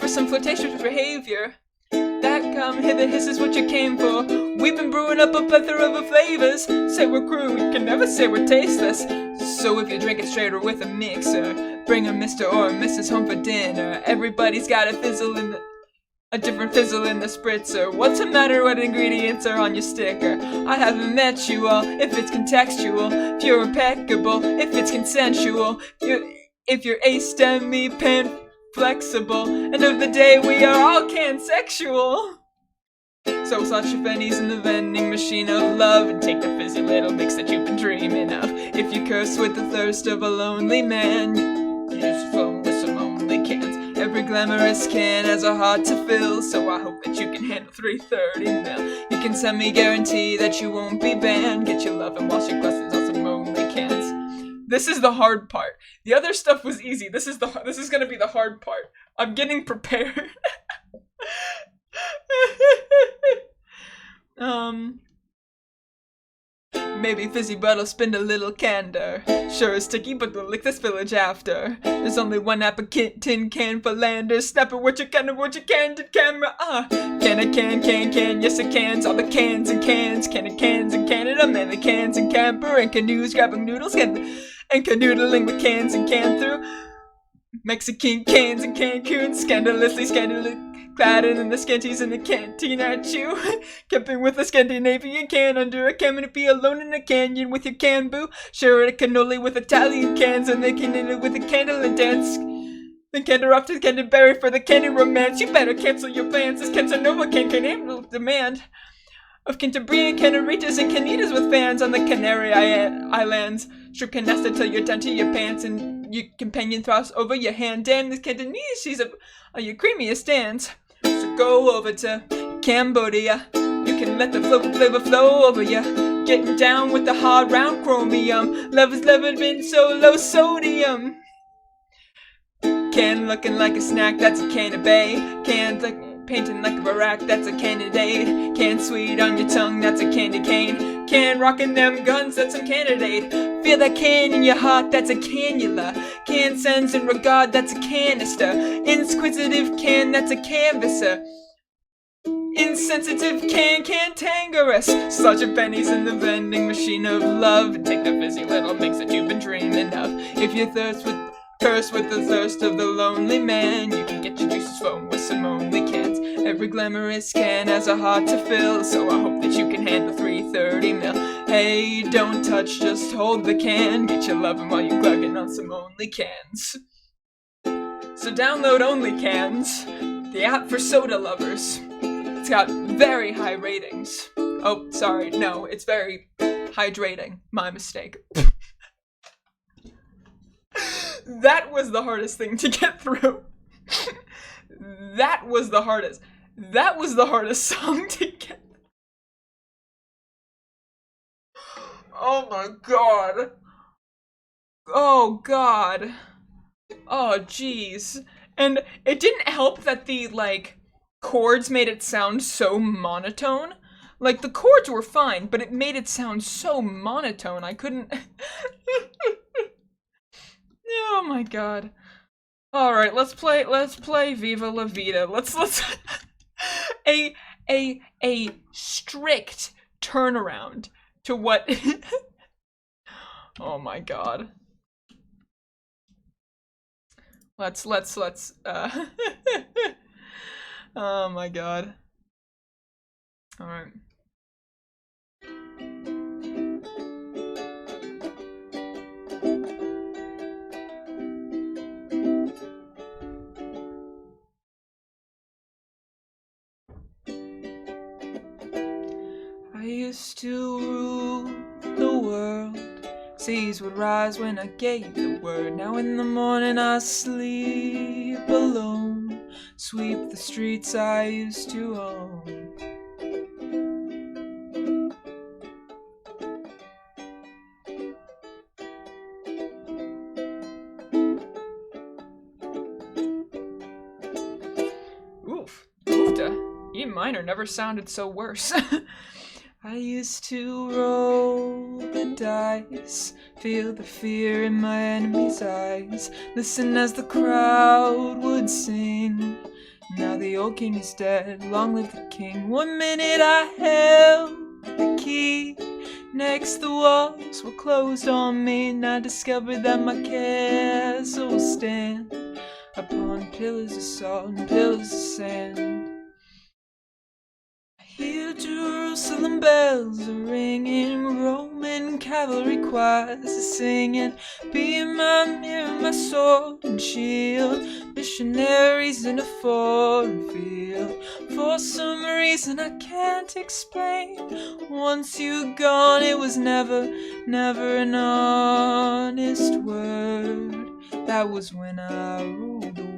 some flirtatious behavior. That come hither, hiss is what you came for. We've been brewing up a plethora of flavors. Say we're crude, we can never say we're tasteless. So if you drink it straight or with a mixer, bring a Mr. or a Mrs. home for dinner. Everybody's got a different fizzle in the spritzer. What's the matter what ingredients are on your sticker? I haven't met you all, if it's contextual. If you're impeccable, if it's consensual. If you're astemi, pan flexible. End of the day, we are all cansexual. So slot your pennies in the vending machine of love and take the fizzy little mix that you've been dreaming of. If you curse with the thirst of a lonely man, you just flow with some only cans. Every glamorous can has a heart to fill, so I hope that you can handle 330 mil. You can send me guarantee that you won't be banned. Get your love and wash your glasses on some only cans. This is the hard part. The other stuff was easy. This is gonna be the hard part. I'm getting prepared. maybe fizzy, but I'll spend a little candor. Sure is sticky, but we'll lick this village after. There's only one tin can for landers. Snap it what you can, candid camera. Can, yes it cans. All the cans and cans, cans in Canada, manly cans and camper, and canoes grabbing noodles, and canoodling with cans and can through. Mexican cans and Cancun, scandalously clad in the scanties in the canteen at you. Camping with a Scandinavian can under a canopy, alone in a canyon with your can boo. Share a cannoli with Italian cans, and they can it with a candle and dance. Then canter off to Canterbury for the candy romance. You better cancel your plans, this Cansanova can handle demand of Cantabrian Canaritas and Canitas with fans on the Canary Islands. Strip canasta till you're down to your pants, and your companion throws over your hand. Damn, this Cantonese, she's your creamiest stands. So go over to Cambodia. You can let the flavor flow over ya. Getting down with the hard round chromium. Love has never been so low sodium. Can looking like a snack, that's a can of bay. Can painting like a barack, that's a candidate. Can sweet on your tongue, that's a candy cane. Can rockin' them guns, that's a candidate. Feel that can in your heart, that's a cannula. Can sense and regard, that's a canister. Inquisitive can, that's a canvasser. Insensitive cantangerous. Sludge your pennies in the vending machine of love, and take the fizzy little mix that you've been dreaming of. If you curse with the thirst of the lonely man, you can get your juices flowing with some only cans. Every glamorous can has a heart to fill, so I hope that you can handle 330 mil. Hey, don't touch, just hold the can. Get your lovin' while you're glugging on some only cans. So download Only Cans, the app for soda lovers. It's got very high ratings. Oh, sorry, no, it's very hydrating. My mistake. That was the hardest thing to get through. That was the hardest song to get. Oh my god. Oh god. Oh jeez. And it didn't help that the, chords made it sound so monotone. Like, the chords were fine, but it made it sound so monotone. I couldn't... Oh my god. Alright, let's play Viva La Vida. Let's a strict turnaround to what Oh my god. Let's Oh my god. Alright. I used to rule the world. Seas would rise when I gave the word. Now in the morning I sleep alone. Sweep the streets I used to own. Oof. Oofta. E minor never sounded so worse. I used to roll the dice, feel the fear in my enemy's eyes, listen as the crowd would sing. Now the old king is dead, long live the king. 1 minute I held the key, next the walls were closed on me, and I discovered that my castle stand upon pillars of salt and pillars of sand. Hear Jerusalem bells are ringing, Roman cavalry choirs are singing. Be my mirror, my sword and shield, missionaries in a foreign field. For some reason I can't explain, once you gone it was never an honest word. That was when I ruled the world.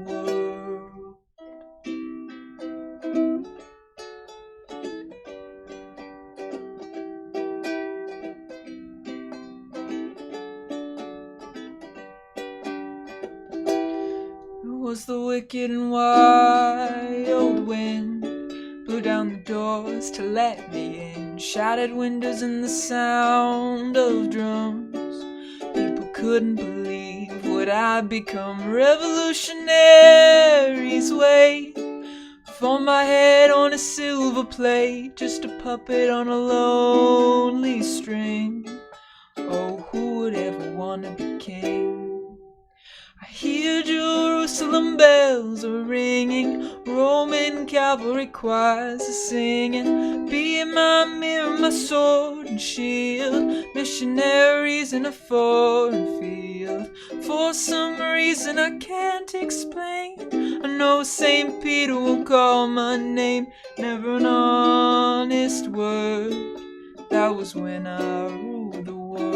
Was the wicked and wild wind blew down the doors to let me in. Shattered windows and the sound of drums. People couldn't believe what I'd become. Revolutionaries wait for my head on a silver plate, just a puppet on a lonely string. Oh, who would ever want to be king? I hear Jerusalem bells are ringing, Roman cavalry choirs are singing. Be my mirror, my sword and shield, missionaries in a foreign field. For some reason I can't explain, I know St. Peter won't call my name. Never an honest word, that was when I ruled the world.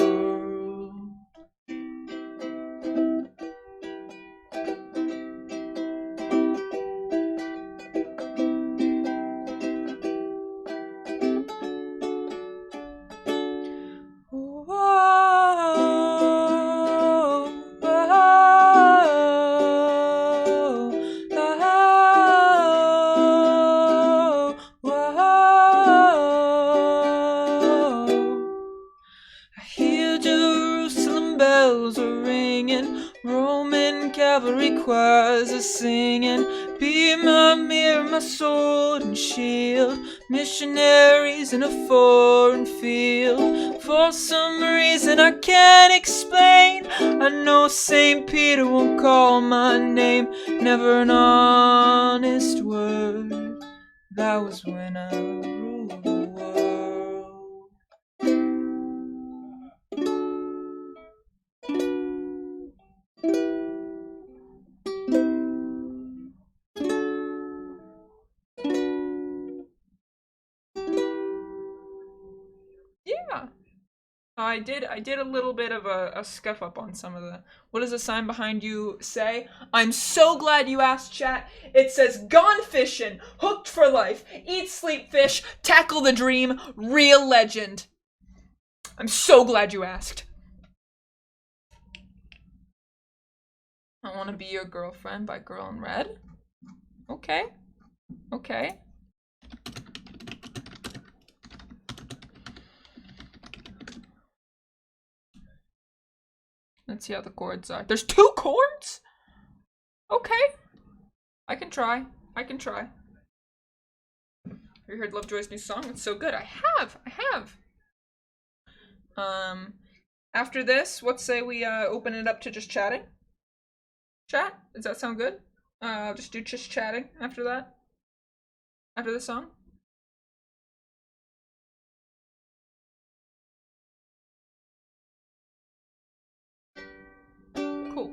Cavalry choirs are singing. Be my mirror, my sword and shield, missionaries in a foreign field. For some reason I can't explain, I know St. Peter won't call my name. Never an honest word, that was when I ruled the world. Yeah, I did a little bit of a scuff up on some of the. What does the sign behind you say? I'm so glad you asked, chat. It says gone fishing, hooked for life, eat, sleep, fish, tackle the dream, real legend. I'm so glad you asked. I Want to Be Your Girlfriend by Girl in Red. Okay. Okay. Let's see how the chords are. There's 2 chords? Okay. I can try. Have you heard Lovejoy's new song? It's so good. I have. After this, what say we open it up to just chatting? Chat? Does that sound good? I'll just do just chatting after that. After the song. Cool.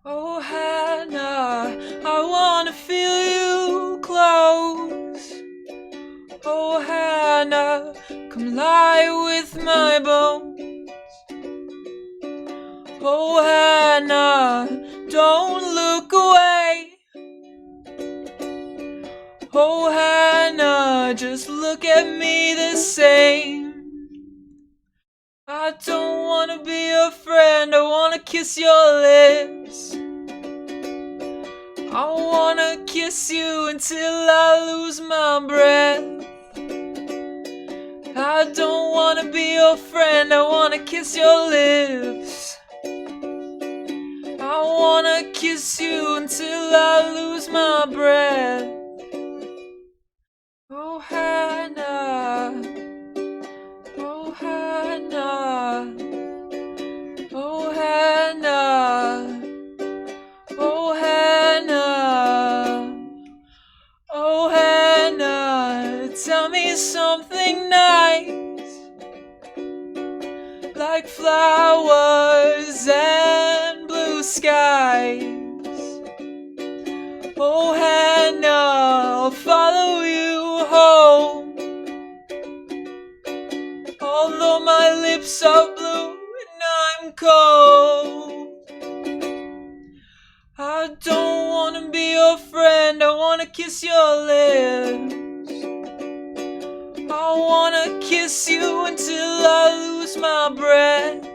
Oh, Hannah, I wanna feel you close. Oh, Hannah, come lie with my bones. Oh, Hannah, don't look away. Oh, Hannah, just look at me the same. I don't wanna be your friend, I wanna kiss your lips. I wanna kiss you until I lose my breath. I don't wanna be your friend, I wanna kiss your lips. I wanna kiss you until I lose my breath. Oh, Hannah. Oh, Hannah. Oh, Hannah. Oh, Hannah. Oh, Hannah. Tell me something nice, like flowers and blue skies. Oh, Hannah, I'll follow you home. Although my lips are blue and I'm cold, I don't wanna be your friend, I wanna kiss your lips. I wanna kiss you until I lose my breath.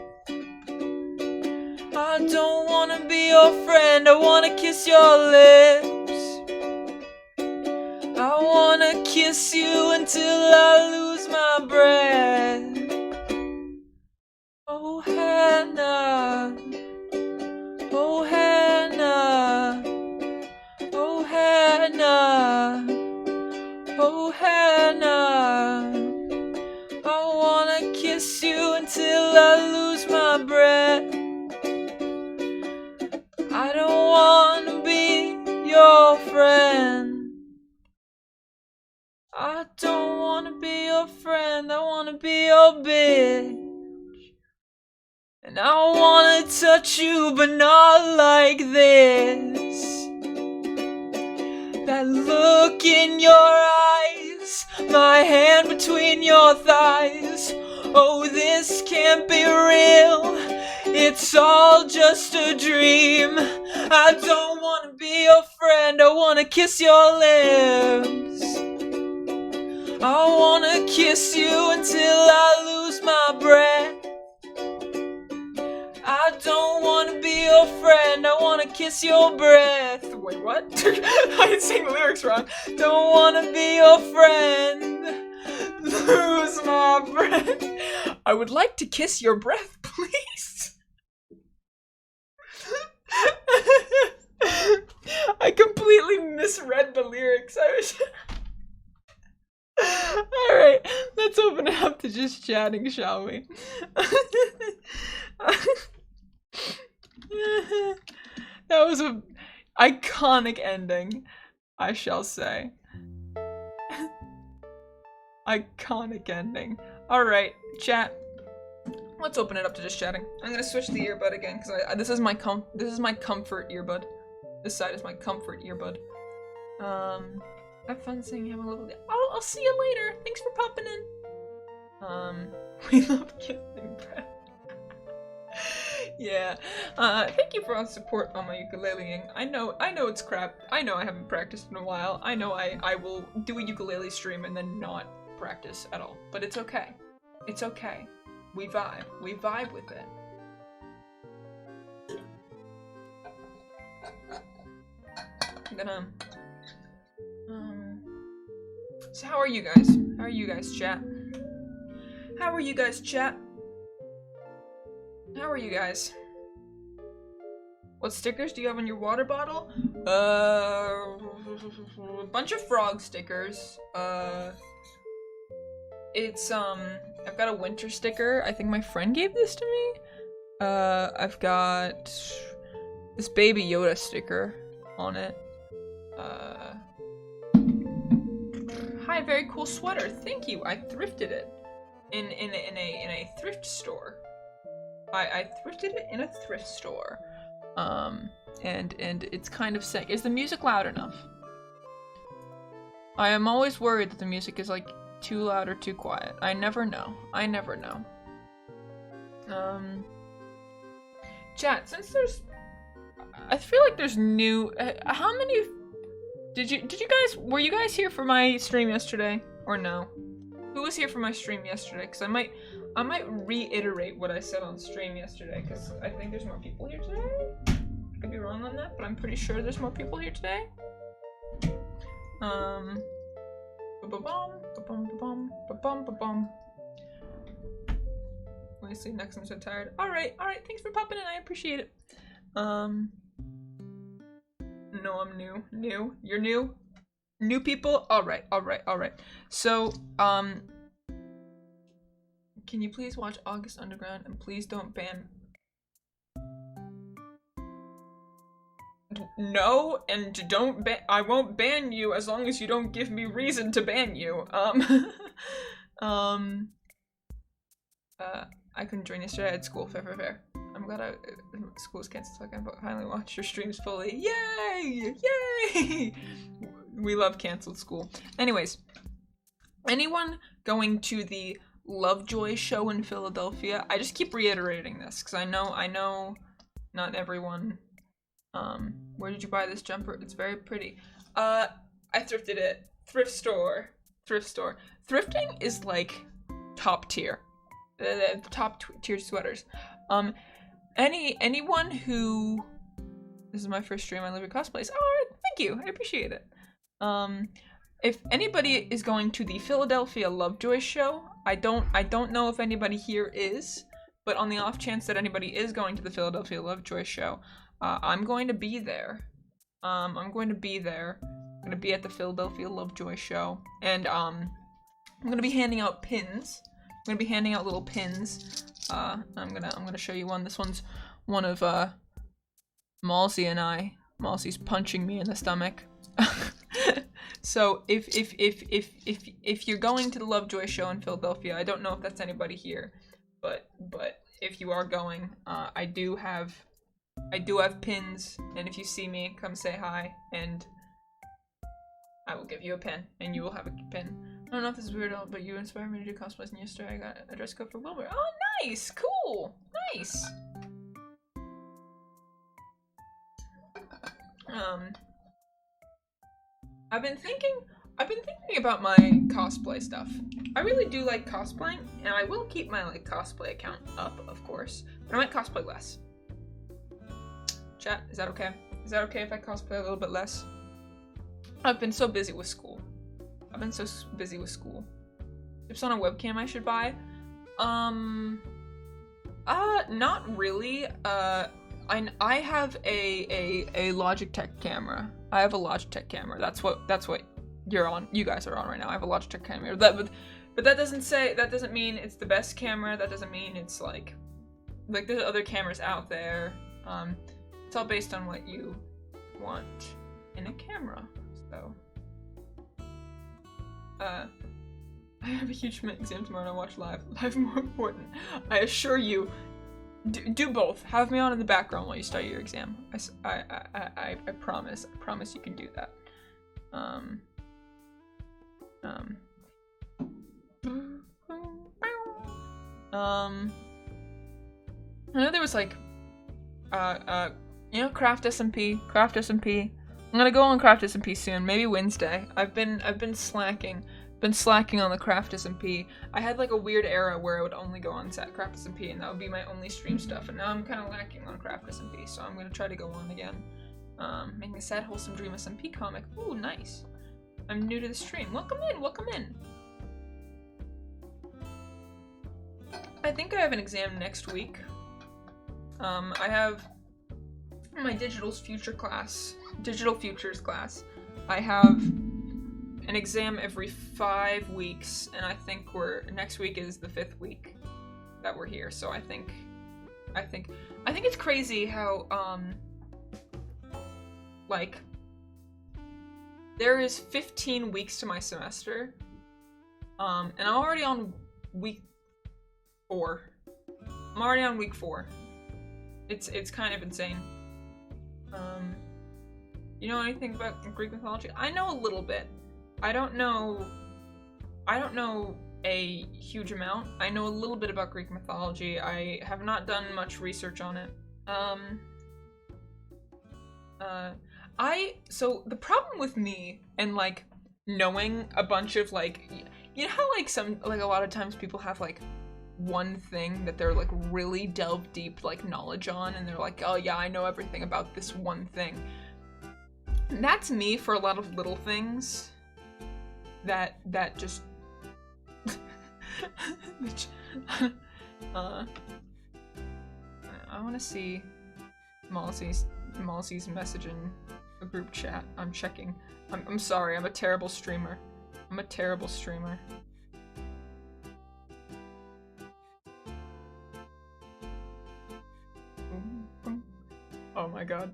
I don't wanna be your friend, I wanna kiss your lips. I wanna kiss you until I lose my breath. Oh Hannah, oh Hannah, oh Hannah, oh Hannah. I wanna kiss you until I lose my breath. I don't wanna be your friend. I don't wanna be your friend, I wanna be your bitch. And I wanna touch you, but not like this. That look in your eyes, my hand between your thighs. Oh, this can't be real, it's all just a dream. I don't wanna be your friend, I wanna kiss your lips. I wanna kiss you until I lose my breath. I don't wanna be your friend, I wanna kiss your breath. Wait, what? I sang the lyrics wrong. Don't wanna be your friend, lose my breath. I would like to kiss your breath, please. I completely misread the lyrics. I was... Alright, let's open it up to just chatting, shall we? That was a iconic ending, I shall say. Iconic ending. Alright, chat. Let's open it up to just chatting. I'm gonna switch the earbud again because this is my comfort earbud. This side is my comfort earbud. Have fun singing. Have a lovely day. I'll see you later. Thanks for popping in. We love kissing breath. Yeah. Thank you for all the support on my ukuleleing. I know it's crap. I know I haven't practiced in a while. I know I will do a ukulele stream and then not practice at all. But it's okay. It's okay. We vibe. We vibe with it. I'm gonna... So how are you guys? How are you guys, chat? How are you guys, chat? How are you guys? What stickers do you have on your water bottle? A bunch of frog stickers. It's I've got a winter sticker. I think my friend gave this to me. I've got this Baby Yoda sticker on it. Hi, very cool sweater. Thank you. I thrifted it in a thrift store. I thrifted it in a thrift store. And it's kind of sick. Is the music loud enough? I am always worried that the music is like too loud or too quiet. I never know. I never know. Chat, since there's, I feel like there's new. How many? Did you guys? Were you guys here for my stream yesterday or no? Who was here for my stream yesterday? Because I might reiterate what I said on stream yesterday. Because I think there's more people here today. I could be wrong on that, but I'm pretty sure there's more people here today. Let me see next. I'm so tired. All right. Thanks for popping in. I appreciate it. No, I'm new. You're new. New people. All right. So, can you please watch August Underground and please don't ban? No, and don't ban. I won't ban you as long as you don't give me reason to ban you. I couldn't join yesterday. I had school. Fair. I'm glad school was canceled so I can finally watch your streams fully. Yay! We love canceled school. Anyways, anyone going to the Lovejoy show in Philadelphia? I just keep reiterating this because I know not everyone. Where did you buy this jumper? It's very pretty. I thrifted it. Thrift store. thrift store. Thrifting is like top tier. The top tier sweaters. Anyone who... This is my first stream on Living Cosplays. Oh, thank you. I appreciate it. If anybody is going to the Philadelphia Lovejoy show, I don't know if anybody here is, but on the off chance that anybody is going to the Philadelphia Lovejoy show, I'm going to be there. I'm going to be there. I'm going to be at the Philadelphia Lovejoy show, and I'm going to be handing out pins. I'm going to be handing out little pins. I'm gonna show you one. This one's one of Malsey and I. Malsey's punching me in the stomach. So if you're going to the Lovejoy show in Philadelphia, I don't know if that's anybody here, but if you are going, I do have pins, and if you see me, come say hi, and I will give you a pin, and you will have a pin. I don't know if this is weird at all, but you inspired me to do cosplays, and yesterday I got a dress code for Wilbur. Oh, nice! Cool! Nice! I've been thinking about my cosplay stuff. I really do like cosplaying, and I will keep my like cosplay account up, of course, but I might cosplay less. Chat, is that okay? Is that okay if I cosplay a little bit less? I've been so busy with school. Tips on a webcam I should buy? Not really. I have a Logitech camera. I have a Logitech camera. That's what you guys are on right now. I have a Logitech camera. But that doesn't mean it's the best camera. That doesn't mean it's like there's other cameras out there. It's all based on what you want in a camera. So I have a huge exam tomorrow and I watch live. Live more important. I assure you, do both. Have me on in the background while you start your exam. I promise. I promise you can do that. I know there was like, Craft SMP. I'm gonna go on Craft SMP soon, maybe Wednesday. I've been slacking on the Craft SMP. I had like a weird era where I would only go on Craft SMP, and that would be my only stream stuff. And now I'm kind of lacking on Craft SMP, so I'm gonna try to go on again. Making a sad, wholesome dream SMP comic. Ooh, nice. I'm new to the stream. Welcome in. I think I have an exam next week. I have my digital futures class. I have an exam every 5 weeks, and I think next week is the 5th week that we're here. So I think it's crazy how like there is 15 weeks to my semester, and I'm already on week 4. It's kind of insane. You know anything about Greek mythology? I know a little bit. I don't know a huge amount. I know a little bit about Greek mythology. I have not done much research on it. So the problem with me and like knowing a bunch of like, you know how like a lot of times people have like one thing that they're like really delve deep like knowledge on, and they're like, oh yeah, I know everything about this one thing. And that's me for a lot of little things that just I want to see Malsey's message in a group chat. I'm checking. I'm sorry, I'm a terrible streamer. Oh my god.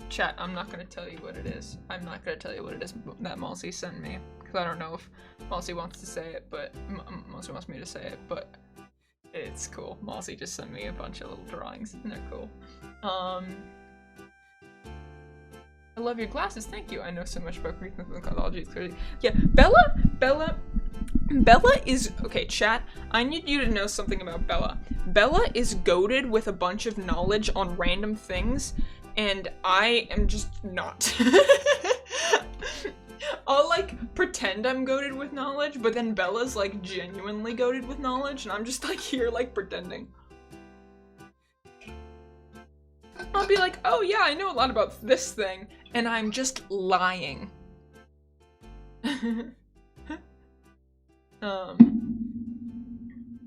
Chat, I'm not gonna tell you what it is. I'm not gonna tell you what it is that Malsey sent me, because I don't know if Malsey wants to say it, but Malsey wants me to say it, but it's cool. Malsey just sent me a bunch of little drawings, and they're cool. I love your glasses, thank you. I know so much about Greek mythology, it's crazy. Yeah, Bella is, okay, chat, I need you to know something about Bella. Bella is goated with a bunch of knowledge on random things, and I am just not. I'll like pretend I'm goated with knowledge, but then Bella's like genuinely goated with knowledge, and I'm just like here like pretending. I'll be like, oh yeah, I know a lot about this thing, and I'm just lying.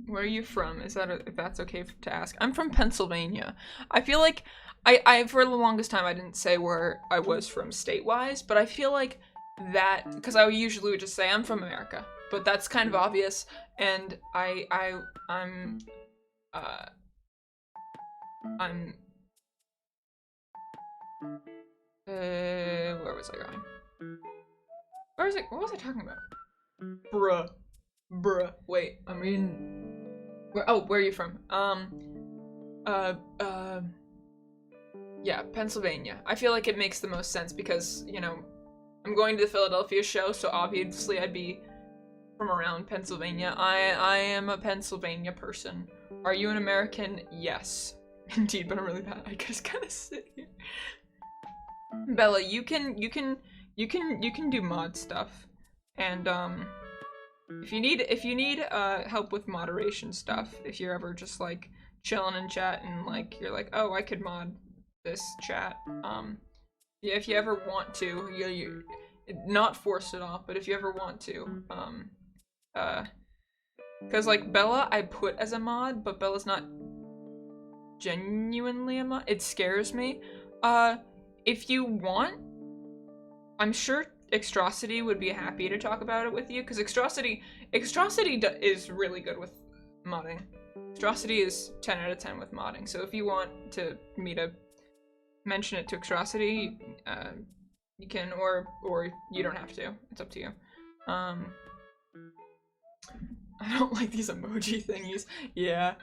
Where are you from? Is that if that's okay to ask? I'm from Pennsylvania. I feel like I for the longest time I didn't say where I was from state-wise, but I feel like that because I usually would just say I'm from America, but that's kind of obvious, and I'm where was I going? What was I talking about? Bruh. Wait, I'm reading. Where are you from? Yeah, Pennsylvania. I feel like it makes the most sense because, you know, I'm going to the Philadelphia show, so obviously I'd be from around Pennsylvania. I am a Pennsylvania person. Are you an American? Yes. Indeed, but I'm really bad. I just kind of sit here. Bella, you can do mod stuff, and if you need help with moderation stuff, if you're ever just like chilling in chat and like you're like, oh, I could mod this chat, yeah, if you ever want to, you not force it off, but if you ever want to, because like Bella I put as a mod, but Bella's not genuinely a mod. It scares me. If you want, I'm sure Extrosity would be happy to talk about it with you, because Extrosity is really good with modding. Extrosity is 10 out of 10 with modding, so if you want me to mention it to Extrosity, you can, or you don't have to. It's up to you. I don't like these emoji thingies. Yeah.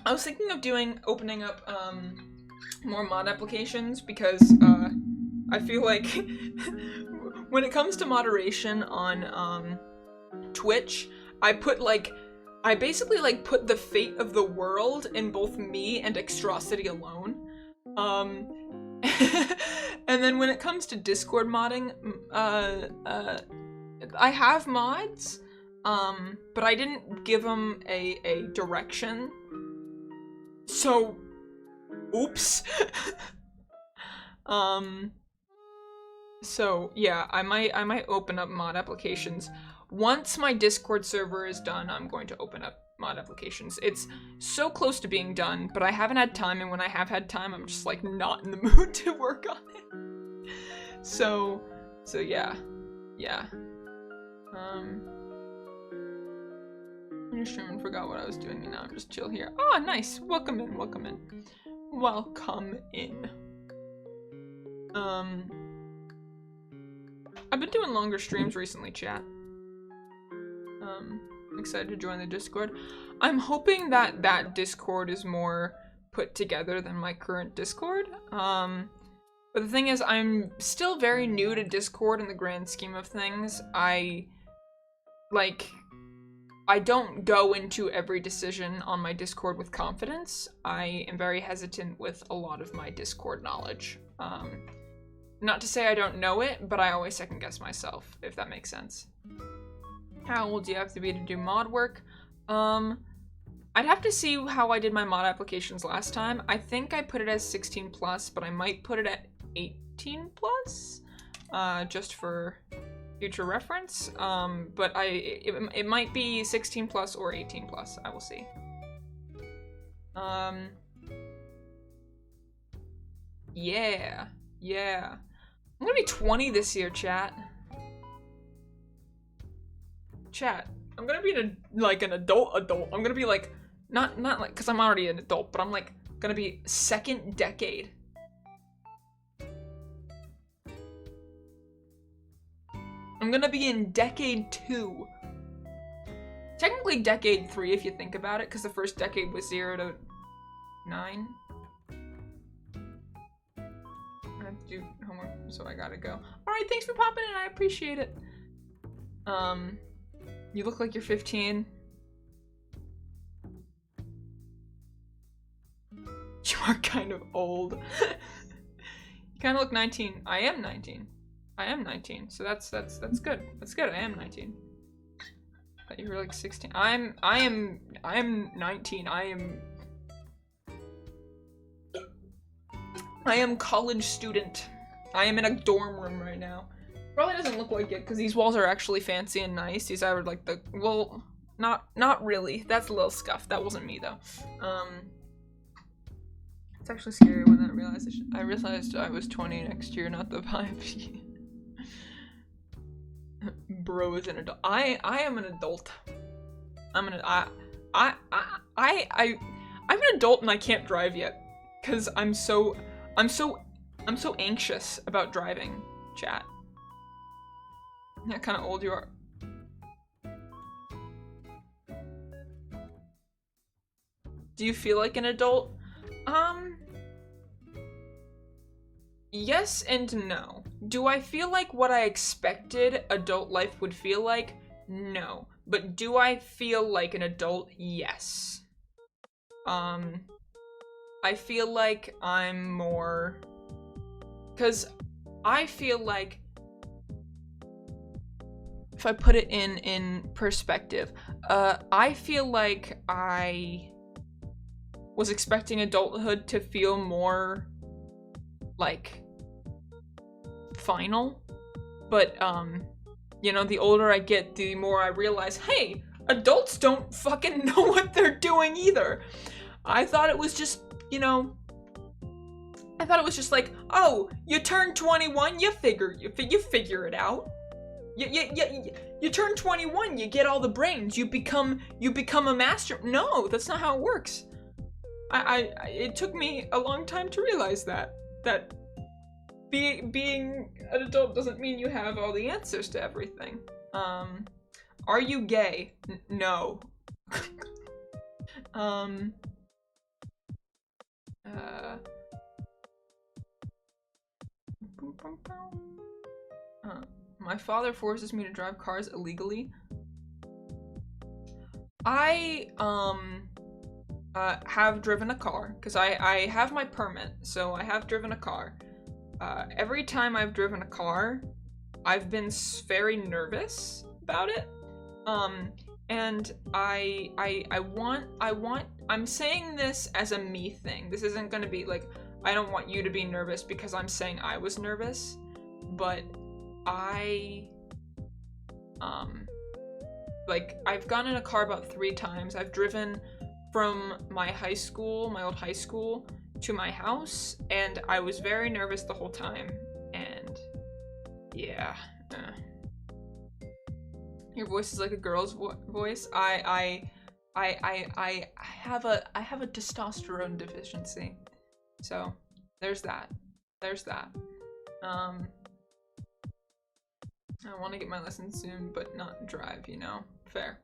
I was thinking of opening up more mod applications because I feel like when it comes to moderation on Twitch, I basically like put the fate of the world in both me and Extrosity alone. And then when it comes to Discord modding, I have mods, but I didn't give them a direction. So, oops. So yeah, I might open up mod applications. Once my Discord server is done, I'm going to open up mod applications. It's so close to being done, but I haven't had time, and when I have had time, I'm just like not in the mood to work on it. So yeah. I just forgot what I was doing, and now I'm just chill here. Oh, nice. Welcome in. I've been doing longer streams recently, chat. I'm excited to join the Discord. I'm hoping that Discord is more put together than my current Discord. But the thing is, I'm still very new to Discord in the grand scheme of things. I don't go into every decision on my Discord with confidence. I am very hesitant with a lot of my Discord knowledge. Not to say I don't know it, but I always second guess myself, if that makes sense. How old do you have to be to do mod work? I'd have to see how I did my mod applications last time. I think I put it as 16 plus, but I might put it at 18 plus, just for future reference. But it might be 16 plus or 18 plus. I will see. Yeah. I'm gonna be 20 this year, chat. I'm gonna be an adult. I'm gonna be like, not like, cause I'm already an adult, but I'm like gonna be second decade. I'm gonna be in decade 2. Technically decade 3 if you think about it, cause the first decade was 0 to 9. I have to do homework, so I gotta go. Alright, thanks for popping in, I appreciate it. You look like you're 15. You are kind of old. kind of look 19. I am 19. I am 19. So that's good. That's good. I am 19. But you were like 16. I am 19. I am college student. I am in a dorm room right now. Probably doesn't look like it because these walls are actually fancy and nice. These are like the, well, not really. That's a little scuffed. That wasn't me though. It's actually scary when I realized I was 20 next year, not the vibe. Bro is an adult. I am an adult. I'm an adult and I can't drive yet because I'm so anxious about driving, chat. That kind of old you are. Do you feel like an adult? Yes and no. Do I feel like what I expected adult life would feel like? No. But do I feel like an adult? Yes. I feel like I'm more... Because I feel like... If I put it in perspective, I feel like I was expecting adulthood to feel more like final, but you know, the older I get, the more I realize, hey, adults don't fucking know what they're doing either. I thought it was just, you know, I thought it was just like, oh, you turn 21, you figure it out. You turn 21, you get all the brains, you become a master. No, that's not how it works. It took me a long time to realize that being an adult doesn't mean you have all the answers to everything. Are you gay? No. My father forces me to drive cars illegally. I have driven a car because I have my permit, so I have driven a car. Every time I've driven a car, I've been very nervous about it. And I'm saying this as a me thing. This isn't gonna be like, I don't want you to be nervous because I'm saying I was nervous, but I've gone in a car about 3 times. I've driven from my high school, my old high school, to my house, and I was very nervous the whole time, and yeah. Your voice is like a girl's voice. I have a testosterone deficiency, so there's that. I want to get my license soon, but not drive, you know? Fair.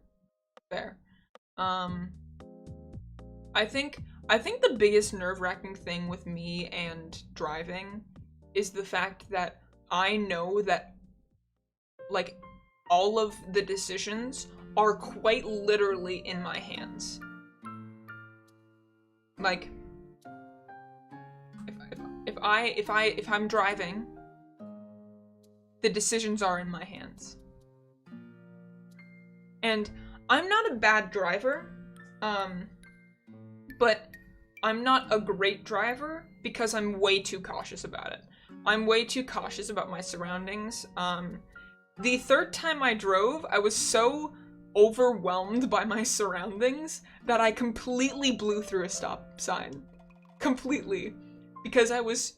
I think the biggest nerve-wracking thing with me and driving is the fact that I know that, like, all of the decisions are quite literally in my hands. Like, if I'm driving, the decisions are in my hands. And I'm not a bad driver, but I'm not a great driver because I'm way too cautious about it. I'm way too cautious about my surroundings. The 3rd time I drove, I was so overwhelmed by my surroundings that I completely blew through a stop sign. Completely. Because I was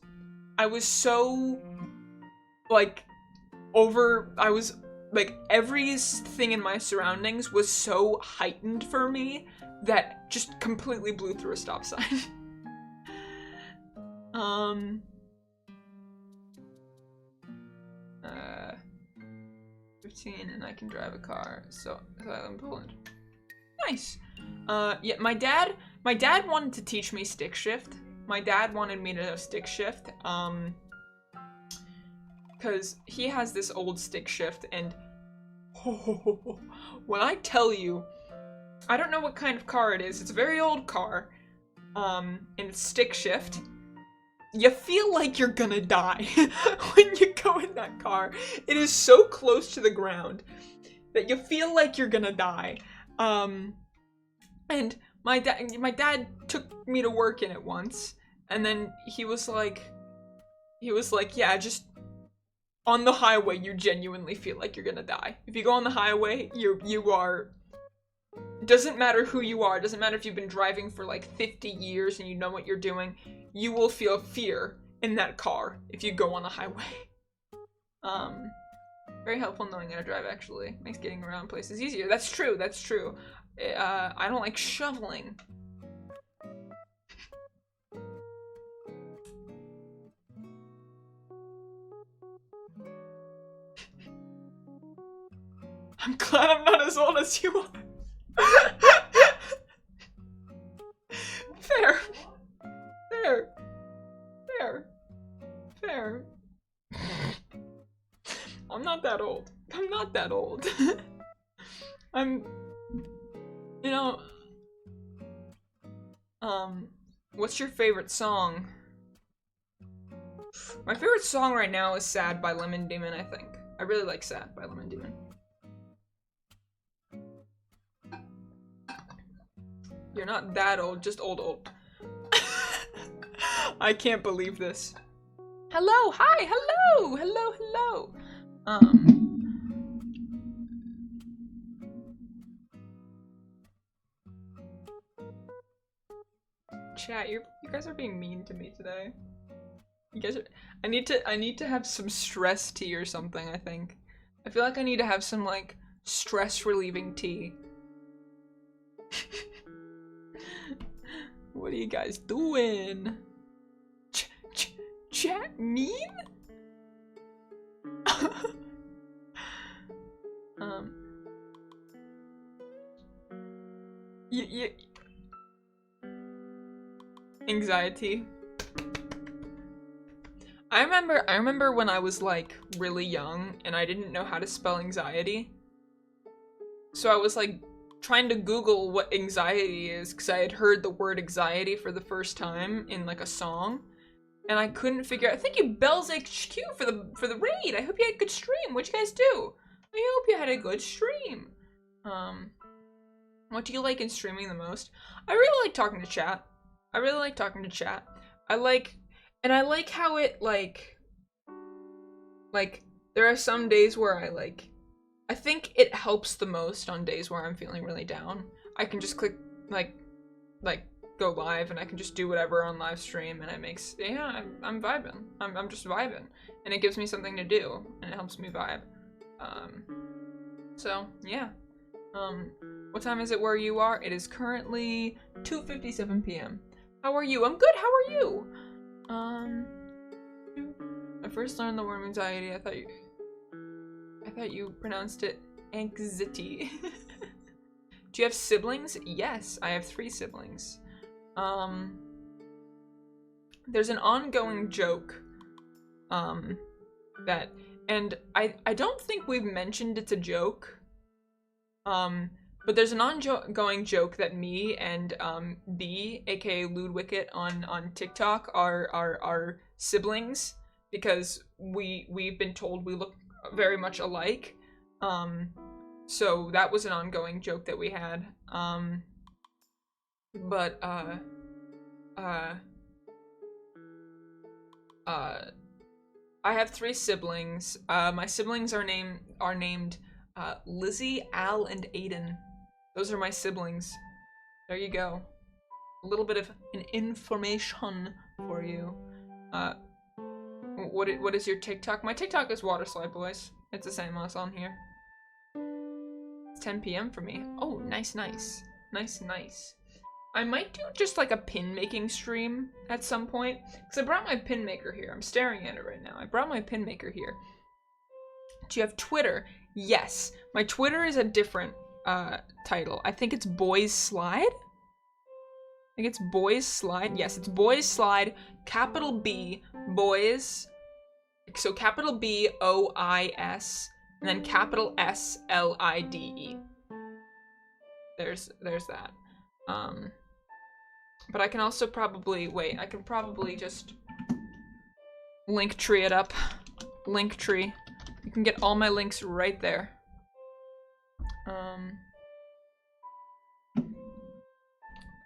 so, like, everything in my surroundings was so heightened for me that just completely blew through a stop sign. 15 and I can drive a car, so I'm Poland. Nice. Yeah, my dad wanted to teach me stick shift. My dad wanted me to know stick shift, because he has this old stick shift, and when I tell you, I don't know what kind of car it is. It's a very old car, and it's stick shift. you feel like you're gonna die when you go in that car. It is so close to the ground that you feel like you're gonna die. And my dad took me to work in it once, and then he was like, yeah, just on the highway, you genuinely feel like you're gonna die. If you go on the highway, you are. Doesn't matter who you are. Doesn't matter if you've been driving for like 50 years and you know what you're doing. You will feel fear in that car if you go on a highway. Very helpful knowing how to drive, actually. Makes getting around places easier. That's true, that's true. I don't like shoveling. I'm glad I'm not as old as you are. Fair. Fair. Fair. Fair. I'm not that old. I'm not that old. You know, what's your favorite song? My favorite song right now is Sad by Lemon Demon, I think. I really like Sad by Lemon Demon. You're not that old, just old. I can't believe this. Hello, hi, hello, hello. Chat, you guys are being mean to me today. You guys are. I need to have some stress tea or something. I think. I feel like I need to have some like stress relieving tea. What are you guys doing? Chat mean? Anxiety. I remember when I was like really young and I didn't know how to spell anxiety. So I was like trying to Google what anxiety is because I had heard the word anxiety for the first time in like a song. And I couldn't figure out. Thank you, Bells HQ, for the raid. I hope you had a good stream. What'd you guys do? I hope you had a good stream. What do you like in streaming the most? I really like talking to chat. I like how it like there are some days where I think it helps the most on days where I'm feeling really down. I can just click like go live and I can just do whatever on live stream and it makes, yeah, I'm vibing. I'm just vibing. And it gives me something to do and it helps me vibe. So yeah. What time is it where you are? It is currently 2:57 p.m. How are you? I'm good, how are you? I first learned the word anxiety. I thought you pronounced it anxiety. Do you have siblings? Yes, I have 3 siblings. There's an ongoing joke, that, and I don't think we've mentioned it's a joke, but there's an ongoing joke that me and, B, aka Ludwicket on TikTok are siblings, because we've been told we look very much alike, so that was an ongoing joke that we had, but, I have 3 siblings. My siblings are named Lizzie, Al, and Aiden. Those are my siblings. There you go. A little bit of an information for you. What is your TikTok? My TikTok is Waterslide Boys. It's the same as on here. It's 10 p.m. for me. Oh, nice. I might do just like a pin making stream at some point, because I brought my pin maker here. I'm staring at it right now. I brought my pin maker here. Do you have Twitter? Yes. My Twitter is a different title. I think it's Boys Slide. I think it's Boys Slide. Yes, it's Boys Slide, capital B, Boys. So capital B OIS, and then capital SLIDE. There's that. But I can also probably, wait, I can probably just link tree it up. Link tree. You can get all my links right there.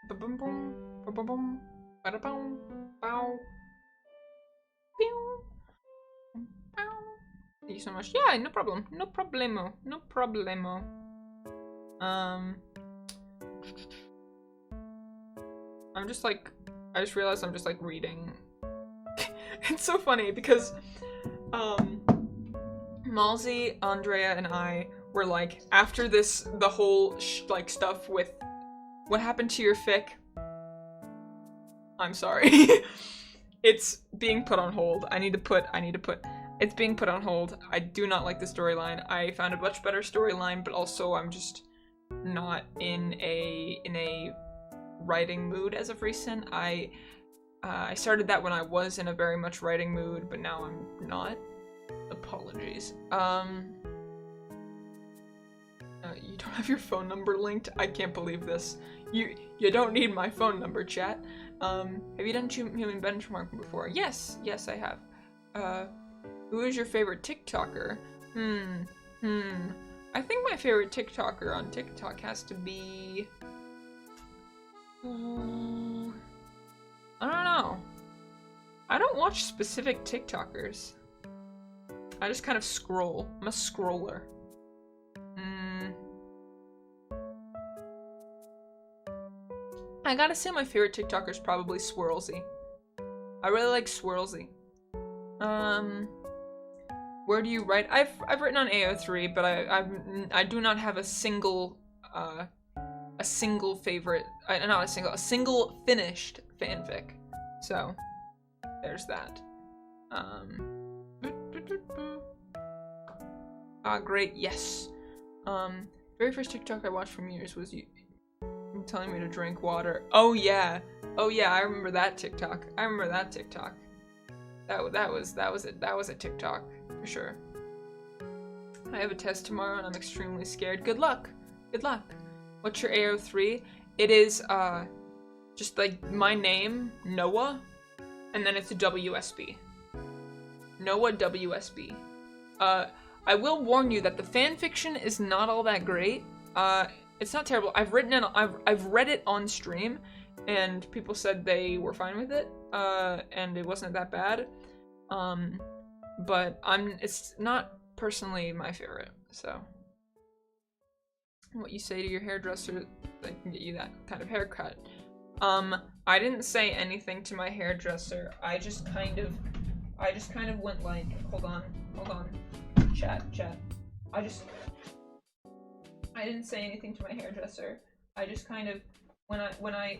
Ba-bum-bum, ba-bum-bum, ba-da-bum, bow. Pew. Bow. Thank you so much. Yeah, no problem. No problemo. No problemo. I'm just like, I just realized I'm just like reading. It's so funny because, Malzy, Andrea, and I were like, after this, the whole like stuff with what happened to your fic. I'm sorry. It's being put on hold. It's being put on hold. I do not like the storyline. I found a much better storyline, but also I'm just not in a writing mood as of recent. I started that when I was in a very much writing mood, but now I'm not. Apologies. You don't have your phone number linked? I can't believe this. You don't need my phone number, chat. Have you done human benchmarking before? Yes, I have. Who is your favorite TikToker? I think my favorite TikToker on TikTok has to be... I don't know. I don't watch specific TikTokers. I just kind of scroll. I'm a scroller. I gotta say my favorite TikToker is probably Swirlsy. I really like Swirlsy. Where do you write? I've written on AO3, but I do not have a single favorite, a single finished fanfic. So there's that. Great, yes. Very first TikTok I watched from yours was you telling me to drink water. Oh yeah, I remember that TikTok. That was a TikTok for sure. I have a test tomorrow and I'm extremely scared. Good luck. What's your AO3? It is just like my name, Noah, and then it's a WSB. Noah WSB. I will warn you that the fanfiction is not all that great. It's not terrible. I've read it on stream, and people said they were fine with it, and it wasn't that bad. But it's not personally my favorite. So, what you say to your hairdresser that can get you that kind of haircut? I didn't say anything to my hairdresser. I just kind of went like, hold on, chat. I didn't say anything to my hairdresser. I just kind of, when I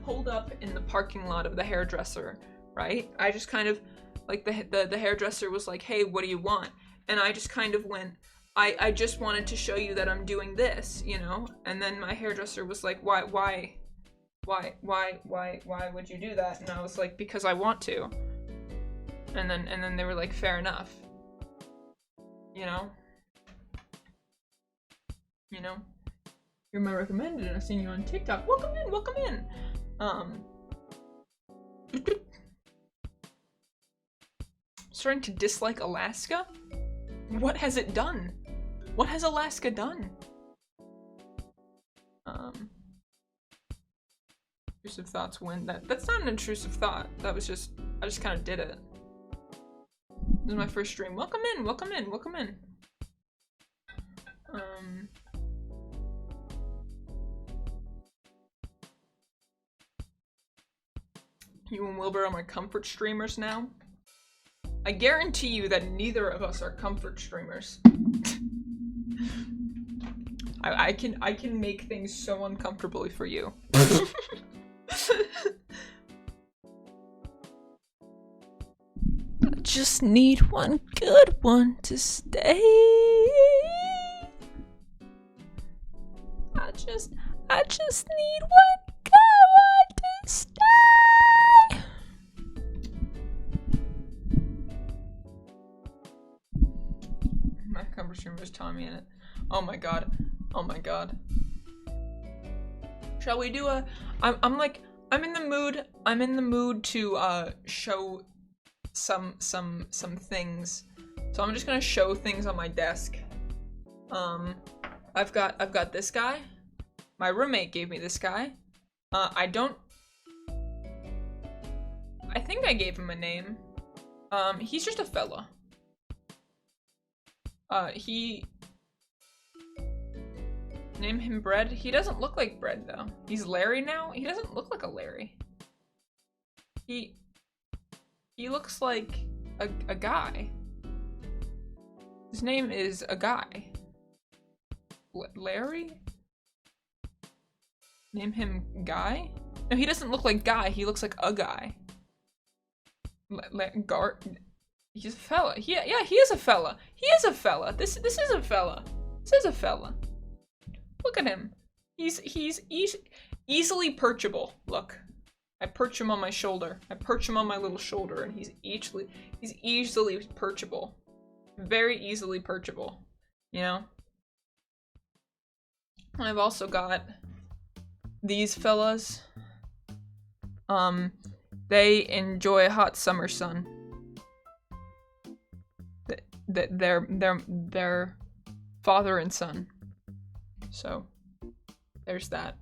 pulled up in the parking lot of the hairdresser, right? I just kind of, like the hairdresser was like, hey, what do you want? And I just kind of went, I just wanted to show you that I'm doing this, you know? And then my hairdresser was like, why would you do that? And I was like, because I want to. And then they were like, fair enough. You know? You're my recommended and I've seen you on TikTok. Welcome in. Starting to dislike Alaska? What has it done? What has Alaska done? Intrusive thoughts win. That's not an intrusive thought. That was just, I just kind of did it. This is my first stream. Welcome in. You and Wilbur are my comfort streamers now. I guarantee you that neither of us are comfort streamers. I can make things so uncomfortably for you. I just need one good one to stay. I just need one good one to stay. My comfort streamer is Tommy in it. Oh my god. Shall we do a... I'm in the mood to show some things. So I'm just gonna show things on my desk. I've got this guy. My roommate gave me this guy. I think I gave him a name. He's just a fella. Name him Bread. He doesn't look like Bread though. He's Larry now. He doesn't look like a Larry. He looks like a guy. His name is a guy. Larry? Name him Guy? No, he doesn't look like Guy. He looks like a guy. He's a fella. Yeah, he is a fella. He is a fella. This is a fella. This is a fella. Look at him. He's easily perchable. Look. I perch him on my shoulder. I perch him on my little shoulder, and he's easily perchable. Very easily perchable. You know? I've also got these fellas. They enjoy hot summer sun. They're father and son. So there's that.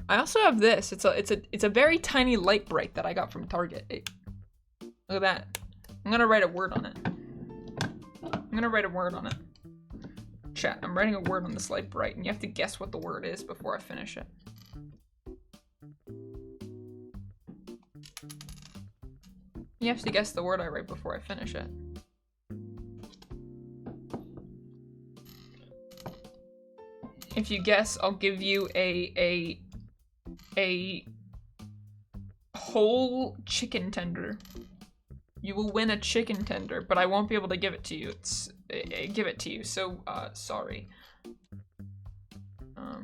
I also have this. It's a very tiny light bright that I got from Target. Look at that. I'm gonna write a word on it. Chat, I'm writing a word on this light bright, and you have to guess what the word is before I finish it. You have to guess the word I write before I finish it. If you guess, I'll give you a whole chicken tender. You will win a chicken tender, but I won't be able to give it to you. So sorry. I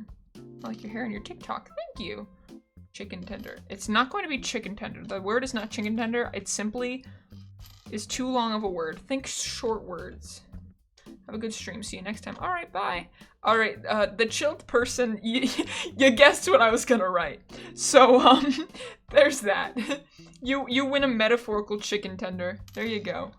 like your hair and your TikTok. Thank you. Chicken tender. It's not going to be chicken tender. The word is not chicken tender. It simply is too long of a word. Think short words. Have a good stream. See you next time. All right, bye. All right, the chilled person, you guessed what I was gonna write. So, there's that. You win a metaphorical chicken tender. There you go.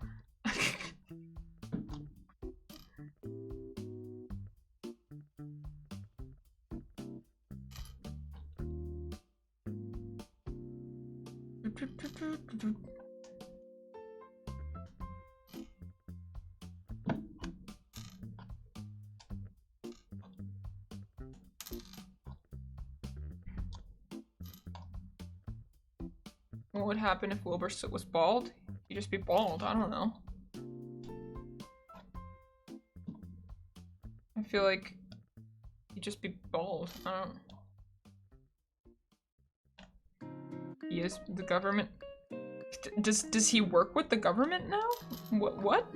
What would happen if Wilbur was bald? He'd just be bald. I don't know. I feel like he'd just be bald. I don't know. He is the government. Does he work with the government now? What?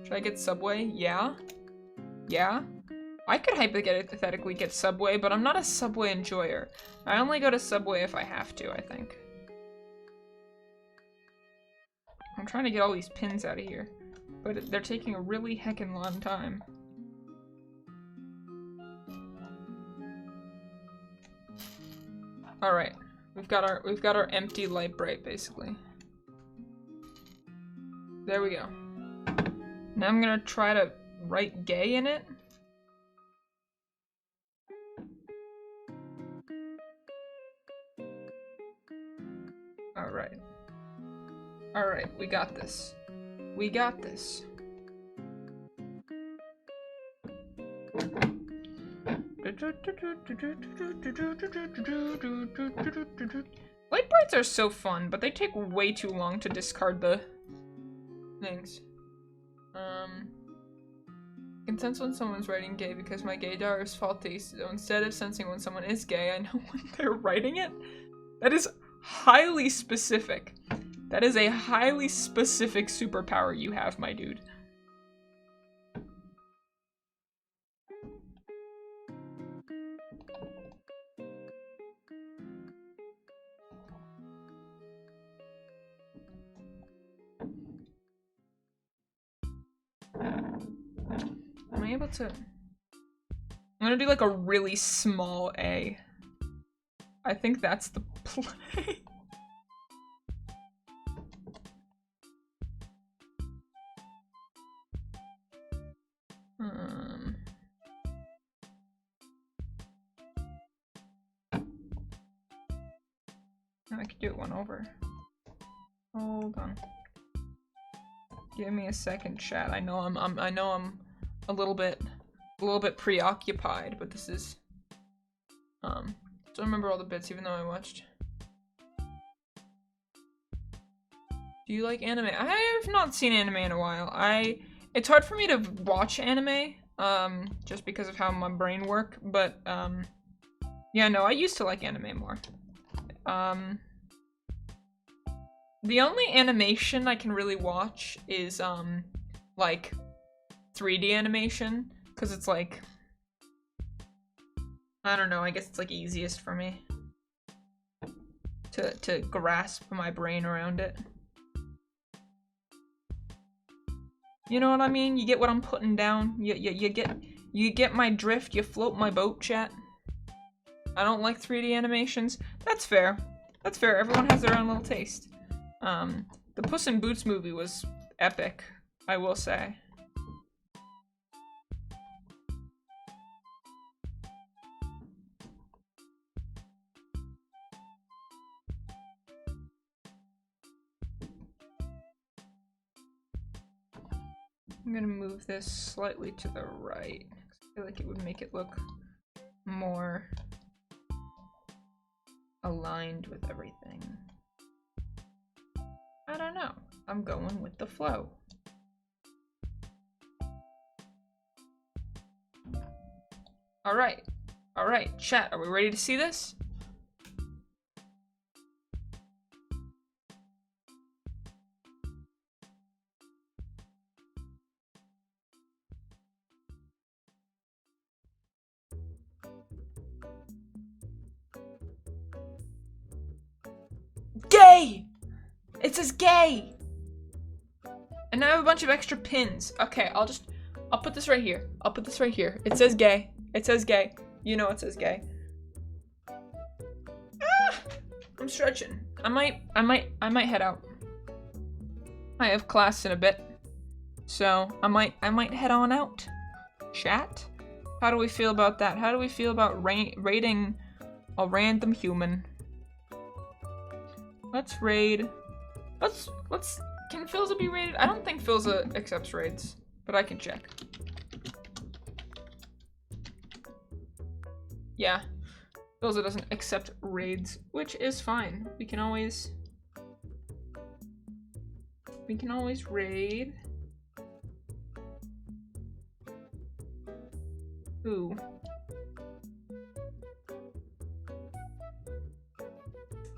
Should I get Subway? Yeah. Yeah. I could hypothetically get Subway, but I'm not a Subway enjoyer. I only go to Subway if I have to, I think. I'm trying to get all these pins out of here, but they're taking a really heckin' long time. All right, we've got our empty light bright basically. There we go. Now I'm gonna try to write gay in it. Alright, we got this. We got this. Light brights are so fun, but they take way too long to discard the things. Can sense when someone's writing gay because my gaydar is faulty, so instead of sensing when someone is gay, I know when they're writing it. That is highly specific. That is a highly specific superpower you have, my dude. Am I able to... I'm gonna do like a really small A. I think that's the play. I could do it one over. Hold on. Give me a second, chat. I know I'm a little bit preoccupied, but this is don't remember all the bits even though I watched. Do you like anime? I have not seen anime in a while. It's hard for me to watch anime, just because of how my brain works, but yeah, no, I used to like anime more. The only animation I can really watch is, like, 3D animation, because it's like, I don't know, I guess it's like easiest for me to grasp my brain around it. You know what I mean? You get what I'm putting down? You get my drift, you float my boat, chat. I don't like 3D animations. That's fair. That's fair. Everyone has their own little taste. The Puss in Boots movie was epic, I will say. I'm gonna move this slightly to the right. I feel like it would make it look more aligned with everything. I don't know. I'm going with the flow. Alright. Alright, chat, are we ready to see this? Gay! It says gay! And now I have a bunch of extra pins. Okay, I'll put this right here. I'll put this right here. It says gay. It says gay. You know it says gay. Ah! I'm stretching. I might head out. I have class in a bit. So I might head on out. Chat? How do we feel about that? How do we feel about raiding a random human? Let's raid. Can Philza be raided? I don't think Philza accepts raids, but I can check. Yeah, Philza doesn't accept raids, which is fine. We can always raid. Ooh.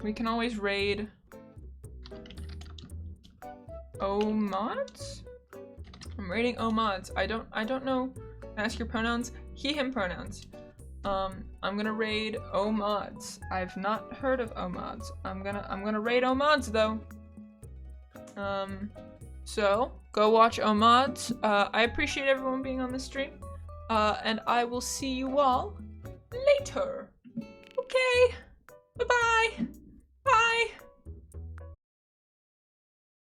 We can always raid O-mods? I'm raiding O-mods. I don't know. Ask your pronouns. He, him pronouns. I'm gonna raid O-mods. I've not heard of O-mods. I'm gonna raid O-mods though. So go watch O-mods. I appreciate everyone being on the stream. And I will see you all later.